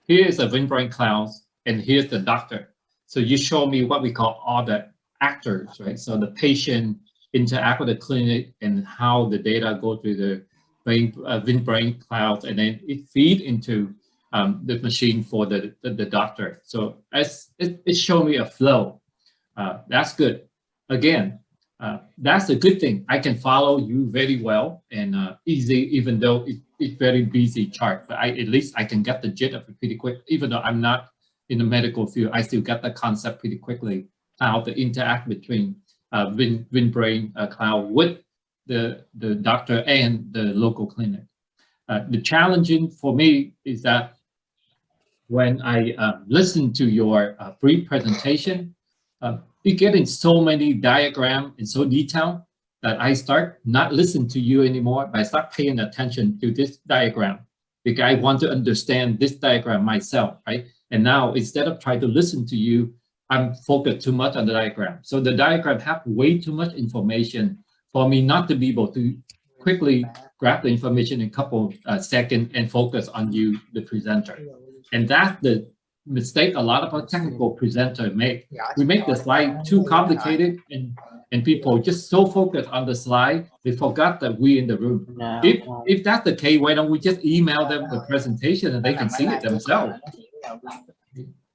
Here is a VinBrain cloud, and here's the doctor. So you show me what we call all the actors, right? So the patient interact with the clinic and how the data go through the VinBrain cloud, and then it feed into the machine for the doctor. So it showed me a flow. That's good. Again, that's a good thing. I can follow you very well and easy, even though it's very busy chart, but at least I can get the gist of it pretty quick. Even though I'm not in the medical field, I still get the concept pretty quickly, how to interact between VinBrain cloud with the doctor and the local clinic. The challenging for me is that when I listen to your brief presentation, you're getting so many diagrams and so detailed that I start not listening to you anymore, but I start paying attention to this diagram because I want to understand this diagram myself, right? And now instead of trying to listen to you, I'm focused too much on the diagram. So the diagram have way too much information for me not to be able to quickly grab the information in a couple seconds and focus on you, the presenter. And that's the mistake a lot of our technical presenters make. We make the slide too complicated and people just so focused on the slide, they forgot that we in the room. If that's the case, why don't we just email them the presentation and they can see it themselves?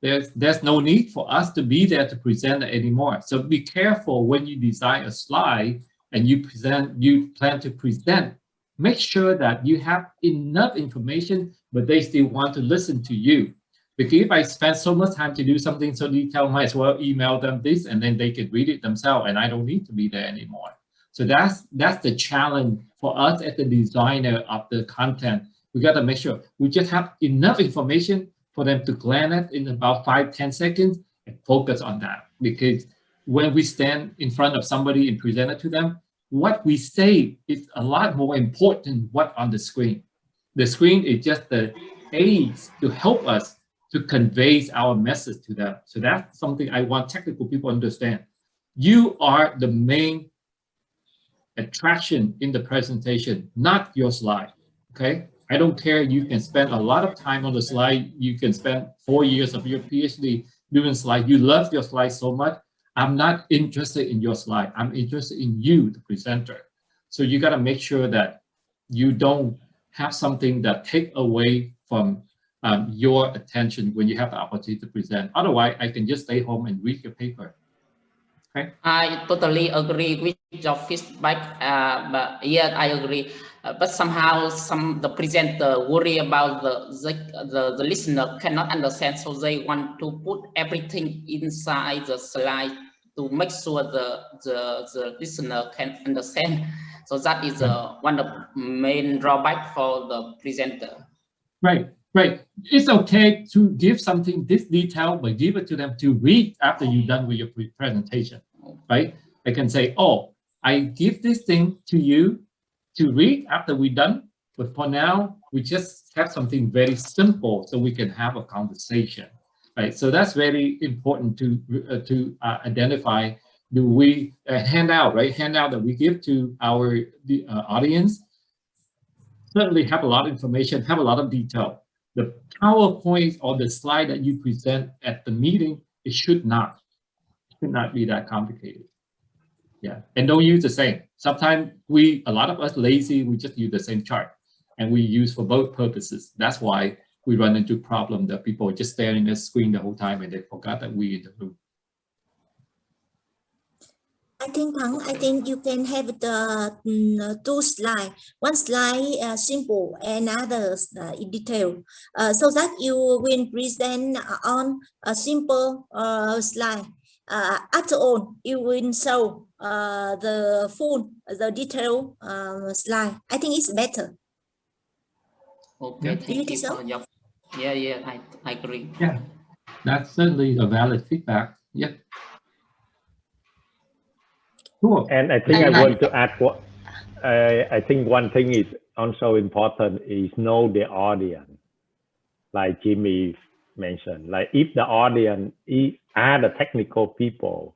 There's no need for us to be there to present it anymore. So be careful when you design a slide and you plan to present, make sure that you have enough information, but they still want to listen to you. Because if I spend so much time to do something so detailed, might as well email them this and then they can read it themselves and I don't need to be there anymore. So that's the challenge for us as the designer of the content. We got to make sure we just have enough information for them to glance at in about 5-10 seconds and focus on that. Because when we stand in front of somebody and present it to them, what we say is a lot more important than what on the screen. The screen is just the aids to help us to convey our message to them. So that's something I want technical people to understand. You are the main attraction in the presentation, not your slide, okay? I don't care, you can spend a lot of time on the slide, you can spend 4 years of your PhD doing slides, you love your slide so much, I'm not interested in your slide, I'm interested in you, the presenter. So you gotta make sure that you don't have something that take away from your attention when you have the opportunity to present. Otherwise, I can just stay home and read your paper. Okay.
I totally agree with your feedback. But yeah, I agree. But somehow the presenter worry about the listener cannot understand, so they want to put everything inside the slide to make sure the listener can understand. So that is one of the main drawback for the presenter.
Right. Right. It's okay to give something this detailed, but give it to them to read after you're done with your presentation, right? I can say, oh, I give this thing to you to read after we're done, but for now, we just have something very simple so we can have a conversation, right? So that's very important to identify. Do we handout, right? Handout that we give to our audience certainly have a lot of information, have a lot of detail. The PowerPoint or the slide that you present at the meeting, it should not be that complicated. Yeah, and don't use the same. Sometimes a lot of us lazy, we just use the same chart and we use for both purposes. That's why we run into problem that people are just staring at the screen the whole time and they forgot that we in the room.
I think you can have the two slides. One slide simple, another in detail, so that you will present on a simple slide. After all, you will show the detailed slide. I think it's better.
Okay,
Yep.
thank you for your. Yeah, I agree.
Yeah, that's certainly a valid feedback. Yep. Cool.
And I think I want to add what I think one thing is also important is know the audience, like Jimmy mentioned. Like if the audience are the technical people,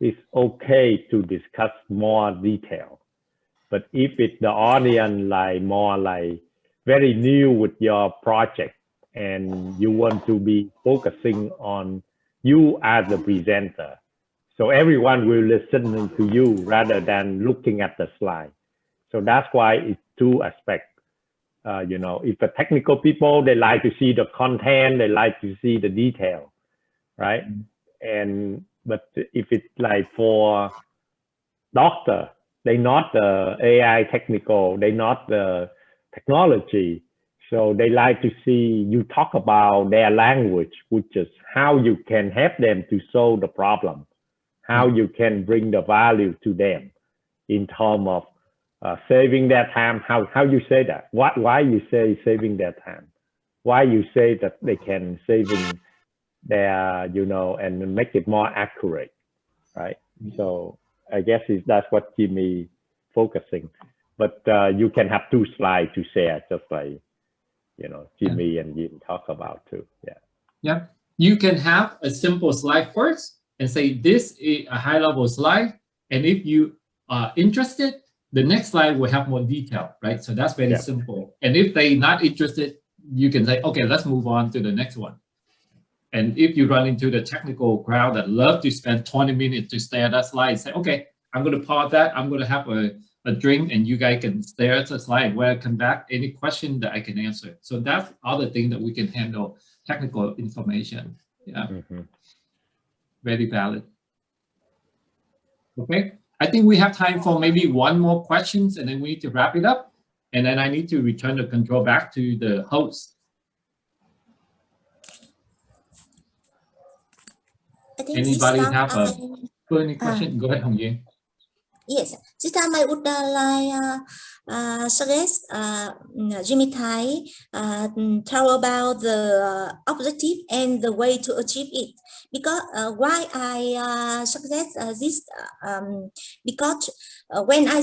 it's okay to discuss more detail. But if it's the audience like more like very new with your project and you want to be focusing on you as the presenter, so everyone will listen to you rather than looking at the slide. So that's why it's two aspects. You know, if the technical people, they like to see the content, they like to see the detail, right? But if it's like for doctor, they not the AI technical, they not the technology. So they like to see you talk about their language, which is how you can help them to solve the problem, how you can bring the value to them in terms of saving their time. How you say that? Why you say saving their time? Why you say that they can saving their, you know, and make it more accurate, right? So I guess that's what Jimmy focusing. But you can have two slides to share, just like, you know, Jimmy and Jim talk about too. Yeah.
You can have a simple slide first and say this is a high-level slide, and if you are interested, the next slide will have more detail, right? So that's very simple. And if they're not interested, you can say, okay, let's move on to the next one. And if you run into the technical crowd that love to spend 20 minutes to stare at that slide, say, okay, I'm going to pause that. I'm going to have a drink, and you guys can stare at the slide. When I come back, any question that I can answer. So that's other thing that we can handle technical information. Yeah, very valid. Okay, I think we have time for maybe one more questions, and then we need to wrap it up. And then I need to return the control back to the host. Anybody have a burning question? Go ahead, Hồng Duy.
Yes, this time I would like suggest Jimmy Thai tell about the objective and the way to achieve it. Because why I suggest this? Because when I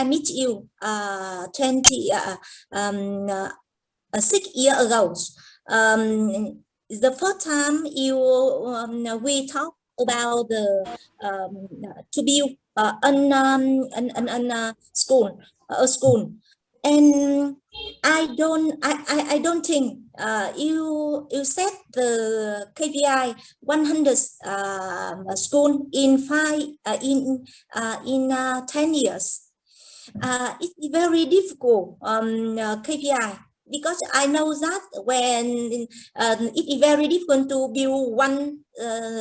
meet you 6 years ago, the first time we talked about the to build a school, and I don't think you set the KPI 100 school in 10 years. It's very difficult KPI. Because I know that when it is very difficult to build one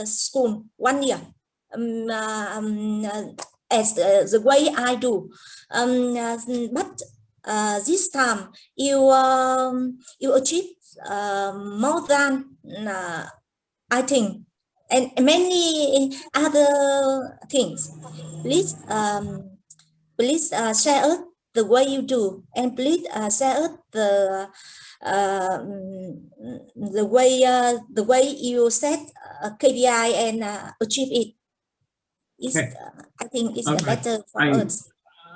school 1 year as the way I do, but this time you achieve more than I think, and many other things. Please share us the way you do, and please share us the way you set KPI and achieve it. I think it's better for us.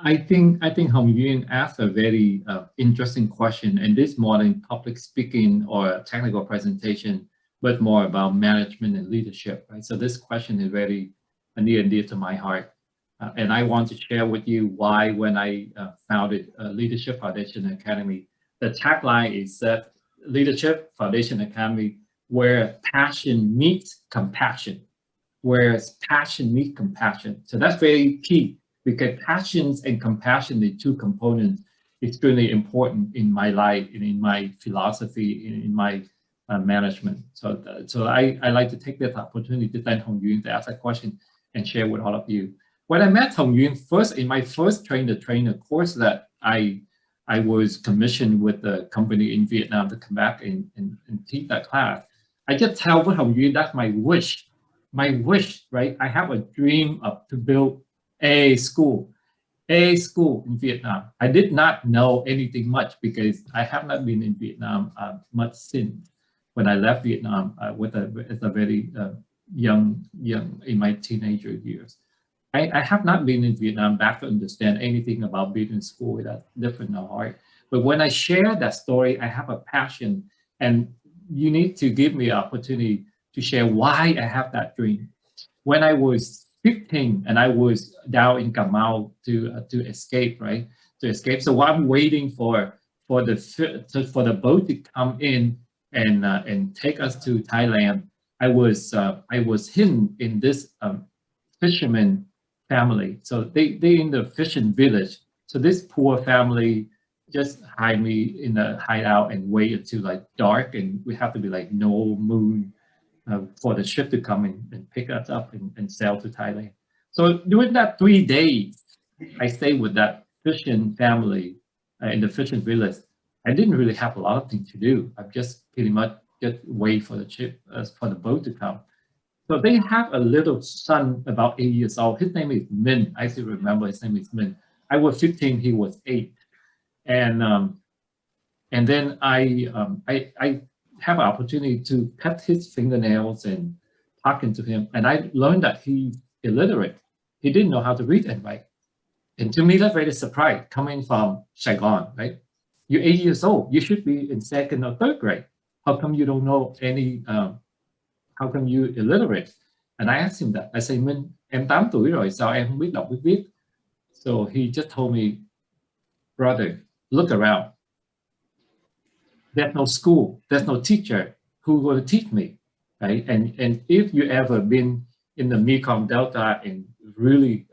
I think Hồng Yuen asked a very interesting question, and this more than public speaking or technical presentation, but more about management and leadership, right? So this question is very near and dear to my heart. And I want to share with you why when I founded Leadership Foundation Academy, the tagline is that Leadership Foundation Academy, where passion meets compassion, whereas passion meets compassion. So that's very key, because passions and compassion, the two components, extremely important in my life, in my philosophy, in my management. So I like to take this opportunity to thank Hồng Yuen to ask that question. and share with all of you. When I met Hồng Yuen first, in my first train-the-trainer course that I was commissioned with the company in Vietnam to come back and teach that class, I just tell Hồng Yuen that's my wish, right? I have a dream to build a school in Vietnam. I did not know anything much because I have not been in Vietnam much since when I left Vietnam as a very young in my teenager years. I have not been in Vietnam back to understand anything about building school. That's different or hard. But when I share that story, I have a passion, and you need to give me an opportunity to share why I have that dream. When I was 15 and I was down in Cà Mau to escape, right? To escape. So while I'm waiting for the boat to come in and take us to Thailand, I was hidden in this fisherman family. So they in the fishing village. So this poor family just hide me in a hideout and wait until like dark, and we have to be like no moon for the ship to come in and pick us up and sail to Thailand. So during that 3 days, I stayed with that fishing family in the fishing village. I didn't really have a lot of things to do. I just pretty much just wait for the ship, for the boat to come. So they have a little son about 8 years old. His name is Min. I still remember his name is Min. I was 15, he was 8. And then I have an opportunity to cut his fingernails and talking to him. And I learned that he's illiterate. He didn't know how to read and write. And to me, that's very surprising coming from Saigon, right? You're 8 years old. You should be in 2nd or 3rd grade. How come you don't know any, how come you illiterate? And I asked him that. I say, Minh, em 8 tuổi rồi, sao em không biết đọc biết viết? So he just told me, brother, look around. There's no school, there's no teacher who will teach me, right? And if you ever been in the Mekong Delta and really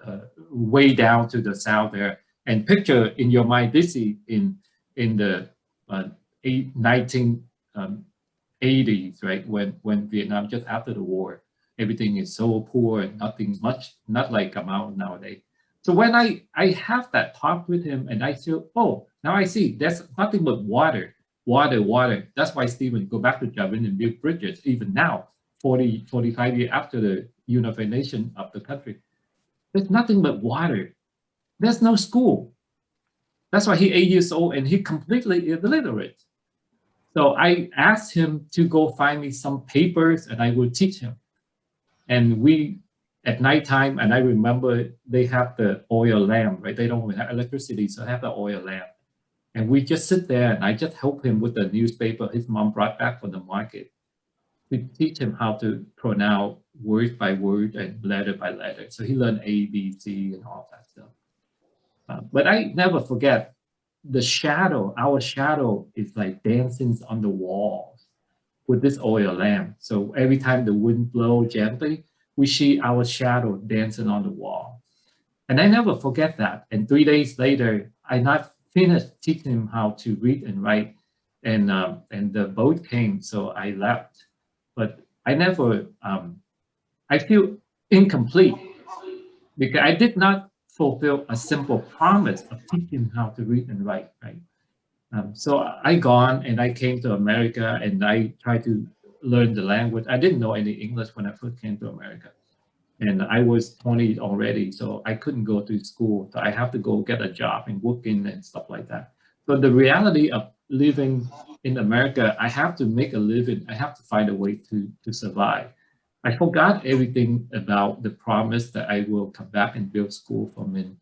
way down to the south there, and picture in your mind this is in the 1980s, right? When Vietnam, just after the war, everything is so poor and nothing much, not like Cà Mau nowadays. So when I have that talk with him and I feel, oh, now I see there's nothing but water. That's why Stephen go back to Javin and build bridges even now, 45 years after the unification of the country. There's nothing but water. There's no school. That's why he's 8 years old and he completely illiterate. So I asked him to go find me some papers and I would teach him. And we, at nighttime, and I remember they have the oil lamp, right? They don't have electricity, so they have the oil lamp. And we just sit there and I just help him with the newspaper his mom brought back from the market. We teach him how to pronounce word by word and letter by letter. So he learned A, B, C, and all that stuff. But I never forget the shadow. Our shadow is like dancing on the walls with this oil lamp. So every time the wind blows gently, we see our shadow dancing on the wall. And I never forget that. And 3 days later, I not finished teaching him how to read and write, and the boat came, so I left. But I never, I feel incomplete because I did not fulfill a simple promise of teaching him how to read and write, right? So I gone and I came to America and I tried to learn the language. I didn't know any English when I first came to America. And I was 20 already, so I couldn't go to school. So I have to go get a job and work in and stuff like that. So the reality of living in America, I have to make a living. I have to find a way to survive. I forgot everything about the promise that I will come back and build school for men.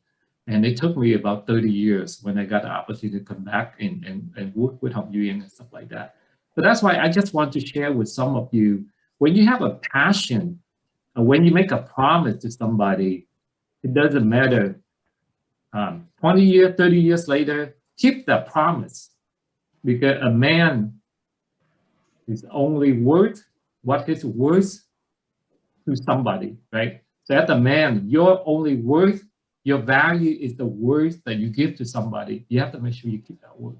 And it took me about 30 years when I got the opportunity to come back and work with Hồng Yuen and stuff like that. So that's why I just want to share with some of you, when you have a passion, when you make a promise to somebody, it doesn't matter. 20 years, 30 years later, keep that promise. Because a man is only worth what he's worth to somebody, right? So as a man, your only worth, your value is the worth that you give to somebody. You have to make sure you keep that word.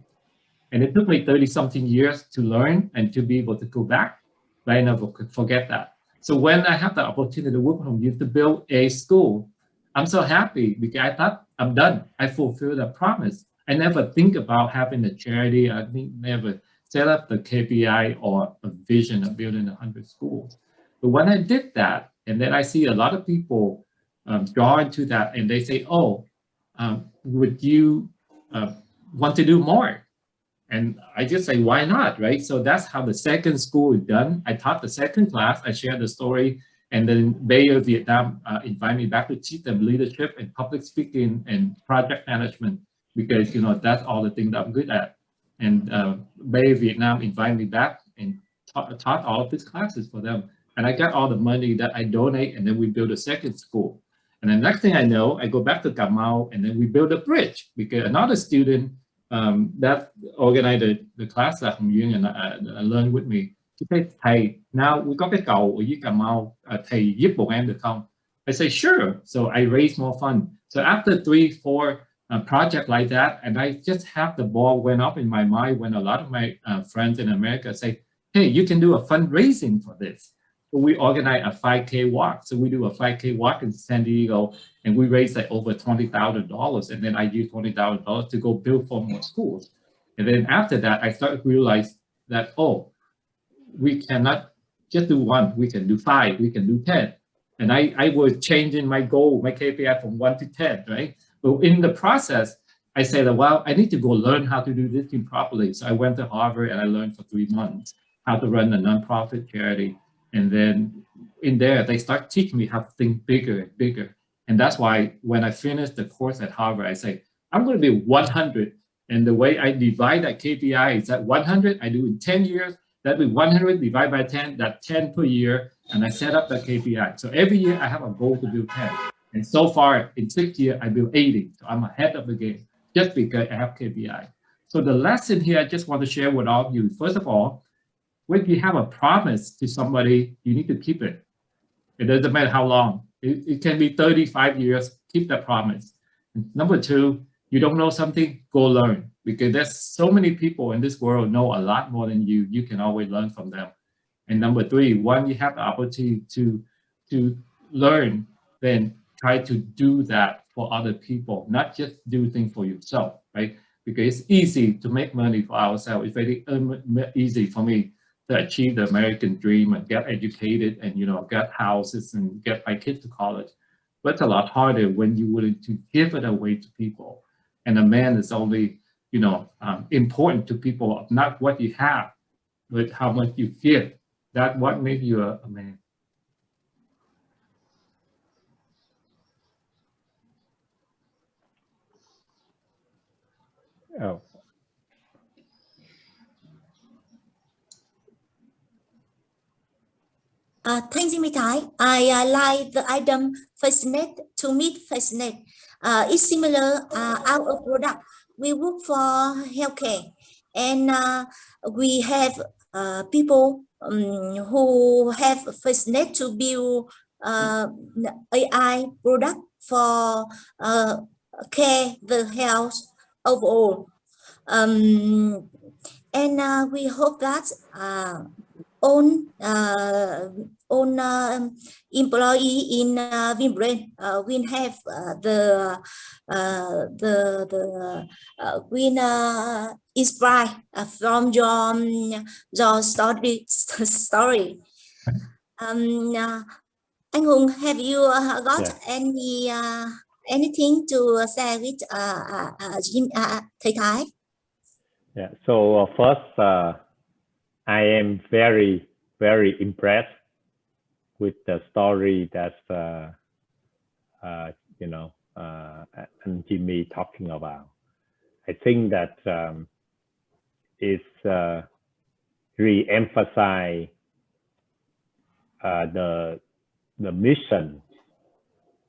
And it took me 30-something years to learn and to be able to go back, but I never could forget that. So when I have the opportunity to work from you to build a school, I'm so happy because I thought I'm done. I fulfilled the promise. I never think about having a charity. I never set up the KPI or a vision of building 100 schools. But when I did that, and then I see a lot of people drawn to that, and they say, "Oh, would you want to do more?" And I just say, "Why not?" Right? So that's how the second school is done. I taught the second class. I shared the story, and then Bayer Vietnam invited me back to teach them leadership and public speaking and project management because that's all the things that I'm good at. And Bayer Vietnam invited me back and taught all of these classes for them. And I got all the money that I donate, and then we build a second school. And the next thing I know, I go back to Cà Mau, and then we build a bridge because another student that organized the class that Hồng Duyên and I learned with me. She said, "Thầy, now we got cái cầu ở dưới Cà Mau. Thầy giúp bọn em được không?" I say, "Sure." So I raise more fund. So after 3-4 projects like that, and I just have the ball went up in my mind when a lot of my friends in America say, "Hey, you can do a fundraising for this." So we organize a 5K walk. So we do a 5K walk in San Diego, and we raise like over $20,000. And then I use $20,000 to go build 4 more schools. And then after that, I started to realize that, oh, we cannot just do 1, we can do 5, we can do 10. And I was changing my goal, my KPI from 1 to 10, right? But in the process, I said, well, I need to go learn how to do this thing properly. So I went to Harvard and I learned for 3 months how to run a nonprofit charity. And then in there, they start teaching me how to think bigger and bigger. And that's why when I finished the course at Harvard, I say, I'm going to be 100. And the way I divide that KPI is that 100 I do in 10 years. That would be 100 divided by 10, that's 10 per year. And I set up the KPI. So every year I have a goal to build 10. And so far in 6 years, I built 80. So I'm ahead of the game just because I have KPI. So the lesson here, I just want to share with all of you. First of all, when you have a promise to somebody, you need to keep it. It doesn't matter how long. It can be 35 years, keep that promise. And number 2, you don't know something, go learn. Because there's so many people in this world know a lot more than you. You can always learn from them. And number 3, when you have the opportunity to learn, then try to do that for other people, not just do things for yourself, right? Because it's easy to make money for ourselves. It's very easy for me to achieve the American dream and get educated and get houses and get my kids to college. But it's a lot harder when you're willing to give it away to people. And a man is only important to people, not what you have, but how much you give. That's what makes you a man.
Oh.
Thanks, Jimmy Thai. I like the item fascinate to meet fascinate. It's similar. Our product, we work for healthcare, and we have people who have fascinate to build AI product for care the health overall. And we hope that own employee in VinBrain will have will inspire from your story. Anh Hùng, have you got anything to say with Thầy Thái?
Yeah. So first, I am very, very impressed with the story that and Jimmy talking about. I think that it's re-emphasize the mission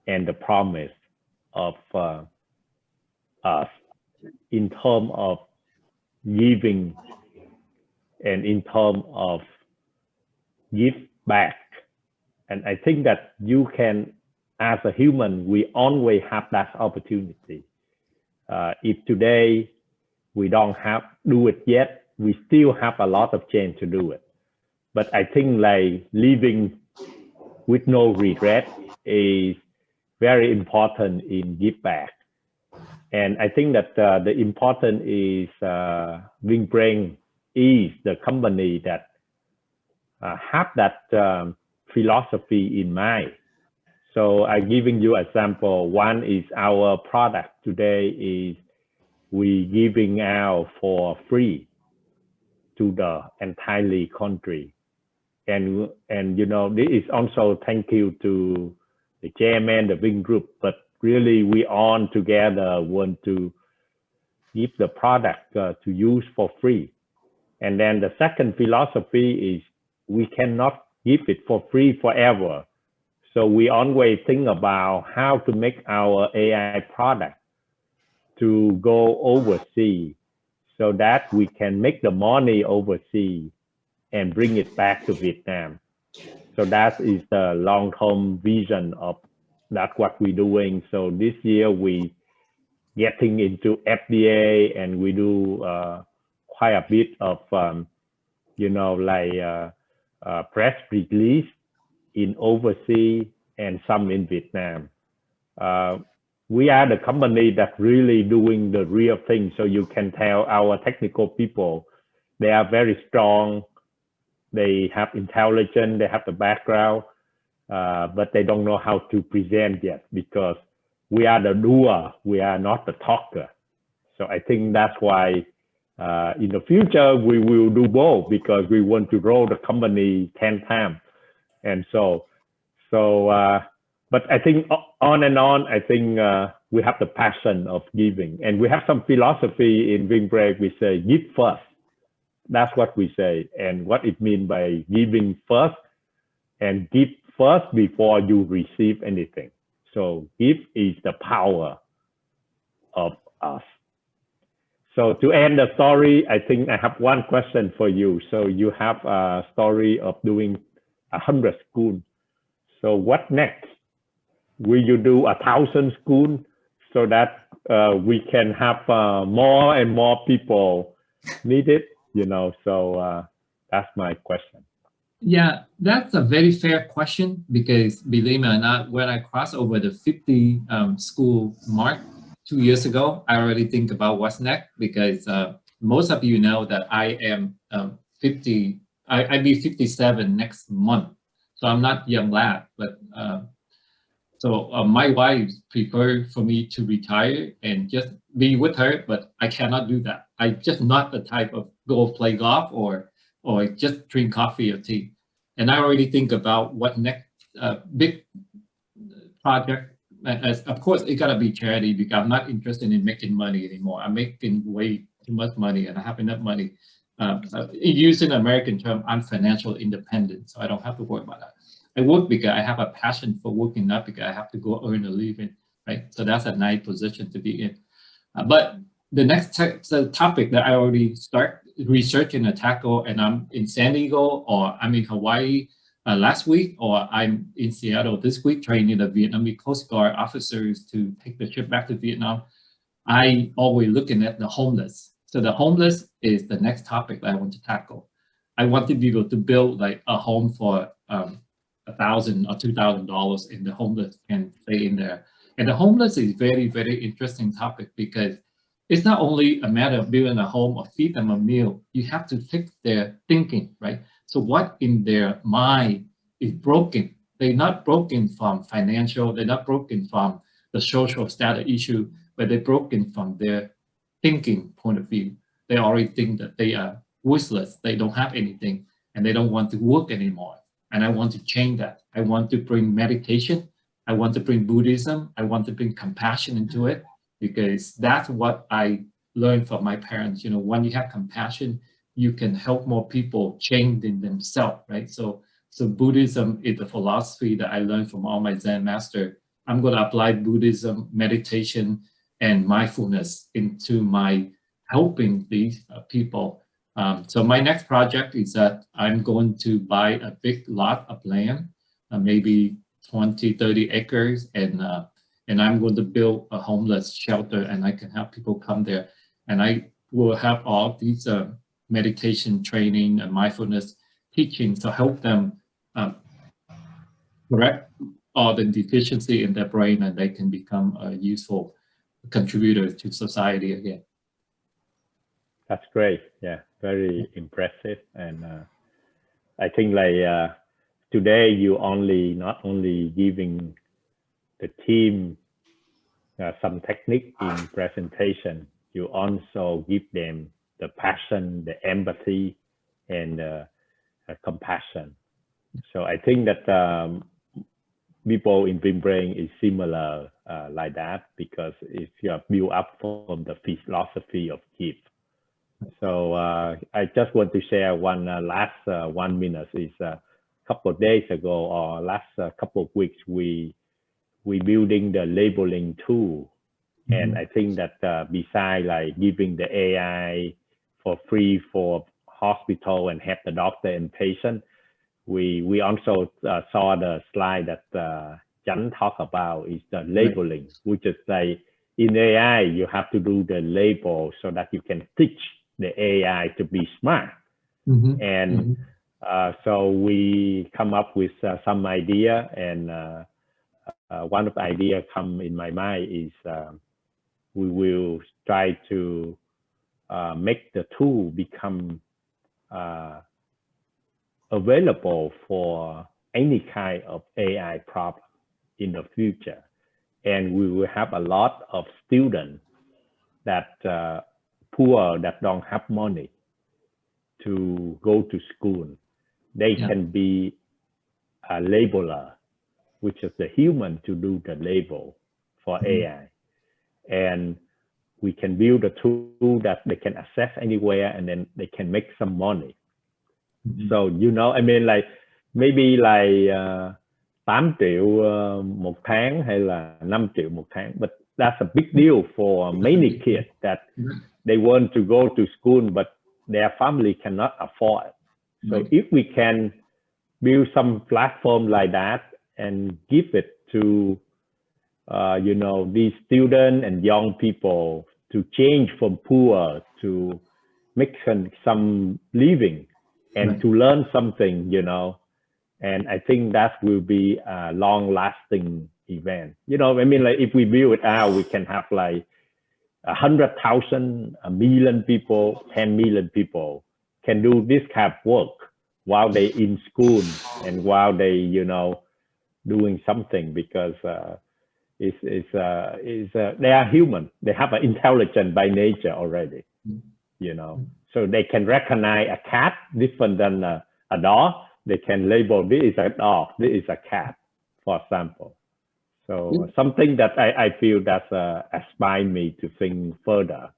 and the promise of us in terms of giving and in terms of give back. And I think that you can, as a human, we always have that opportunity. If today we don't do it yet, we still have a lot of chance to do it. But I think like living with no regret is very important in give back. And I think that the important is VinBrain is the company that have that philosophy in mind. So I'm giving you an example. One is our product today is we giving out for free to the entire country. And you know, this is also thank you to the chairman, the VinGroup, but really we all together want to give the product to use for free. And then the second philosophy is we cannot give it for free forever. So we always think about how to make our AI product to go overseas so that we can make the money overseas and bring it back to Vietnam. So that is the long-term vision of that's what we're doing. So this year we getting into FDA and we do quite a bit of, you know, like press release in overseas and some in Vietnam. We are the company that really doing the real thing. So you can tell our technical people, they are very strong. They have intelligence, they have the background, but they don't know how to present yet because we are the doer, we are not the talker. So I think that's why in the future we will do both because we want to grow the company 10 times. And but I think on and on, I think we have the passion of giving, and we have some philosophy in VinBrain. We say give first. That's what we say, and what it means by giving first and give first before you receive anything. So give is the power of us. So to end the story, I think I have one question for you. So you have a story of doing 100 schools. So what next? Will you do 1,000 schools so that we can have more and more people need it? You know, so that's my question.
Yeah, that's a very fair question because believe me or not, when I crossed over the 50 school mark 2 years ago, I already think about what's next because most of you know that I am 50, I'll be 57 next month. So I'm not young lad, but so my wife preferred for me to retire and just be with her, but I cannot do that. I'm just not the type of go play golf or just drink coffee or tea. And I already think about what next big project. As of course, it gotta be charity because I'm not interested in making money anymore. I'm making way too much money and I have enough money. Using American term, I'm financial independent, so I don't have to worry about that. I work because I have a passion for working, not because I have to go earn a living, right? So that's a nice position to be in. But the next topic that I already start researching and tackle, and I'm in San Diego or I'm in Hawaii last week, or I'm in Seattle this week training the Vietnamese Coast Guard officers to take the ship back to Vietnam. I always looking at the homeless. So the homeless is the next topic that I want to tackle. I want to be able to build like a home for $1,000 or $2,000 and the homeless can stay in there. And the homeless is very, very interesting topic because it's not only a matter of building a home or feed them a meal. You have to fix their thinking, right? So what in their mind is broken? They're not broken from financial, they're not broken from the social status issue, but they're broken from their thinking point of view. They already think that they are worthless, they don't have anything, and they don't want to work anymore. And I want to change that. I want to bring meditation. I want to bring Buddhism. I want to bring compassion into it because that's what I learned from my parents. You know, when you have compassion, you can help more people change in themselves, right? So Buddhism is a philosophy that I learned from all my Zen master. I'm going to apply Buddhism, meditation, and mindfulness into my helping these people. So my next project is that I'm going to buy a big lot of land, maybe 20, 30 acres, and I'm going to build a homeless shelter and I can have people come there. And I will have all these meditation training and mindfulness teaching to help them correct all the deficiency in their brain, and they can become a useful contributor to society again.
That's great. Yeah, very impressive. And I think like today you not only giving the team some technique in presentation, you also give them the passion, the empathy, and compassion. So I think that people in VinBrain is similar like that, because if you are built up from the philosophy of give. So I just want to share one last 1 minute. Is a couple of days ago or last couple of weeks, we building the labeling tool. And I think that besides like giving the AI for free for hospital and help the doctor and patient, we also saw the slide that Jan talked about is the labeling, which is like in AI, you have to do the label so that you can teach the AI to be smart. And so we come up with some idea, and one of the ideas come in my mind is we will try to make the tool become available for any kind of AI problem in the future. And we will have a lot of students that poor, that don't have money to go to school. They can be a labeler, which is the human to do the label for AI. And we can build a tool that they can access anywhere, and then they can make some money. So, you know, I mean, like maybe like 8 triệu một tháng hay là 5 triệu một tháng, but that's a big deal for many kids that they want to go to school, but their family cannot afford it. So if we can build some platform like that and give it to, you know, these students and young people to change from poor to make some living and to learn something, you know, and I think that will be a long-lasting event. You know, I mean, like if we build it out, we can have like 100,000, 1 million people, 10 million people can do this kind of work while they in school and while they, you know, doing something, because they are human. They have an intelligence by nature already, you know, so they can recognize a cat different than a dog. They can label this is a dog, this is a cat, for example. So something that I feel that inspired me to think further,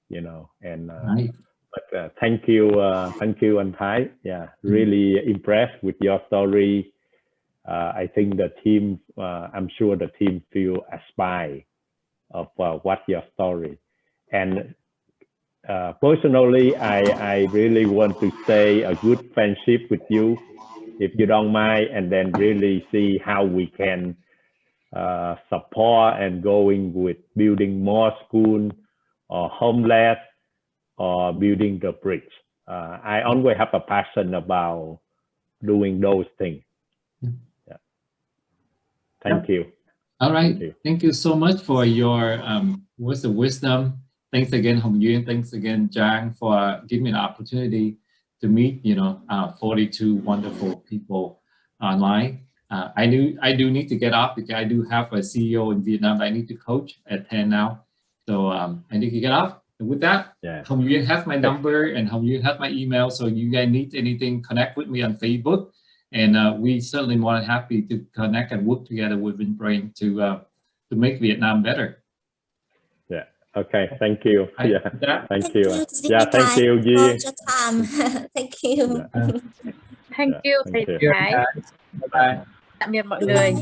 you know. And but thank you, Untitled. Yeah, really impressed with your story. I think the team, I'm sure the team feel inspired of what your story. And personally, I really want to say a good friendship with you, if you don't mind, and then really see how we can support and going with building more school or homeless or building the bridge. I always have a passion about doing those things. Yeah. Thank you.
All right. Thank you so much for your words of wisdom. Thanks again, Hồng Yuen. Thanks again, Giang, for giving me the opportunity to meet, you know, 42 wonderful people online. I do need to get off because I do have a CEO in Vietnam that I need to coach at 10 now. So I need to get off. And with that, Hồng Yuen has my number and Hồng Yuen has my email. So you guys need anything, connect with me on Facebook. And we certainly more than happy to connect and work together with VinBrain to make Vietnam better.
Yeah. Okay. Thank you. Yeah. Thank you.
Yeah.
Thank you, Ji.
Thank you.
Thank you, thầy Thái.
Bye.
Tạm biệt mọi người.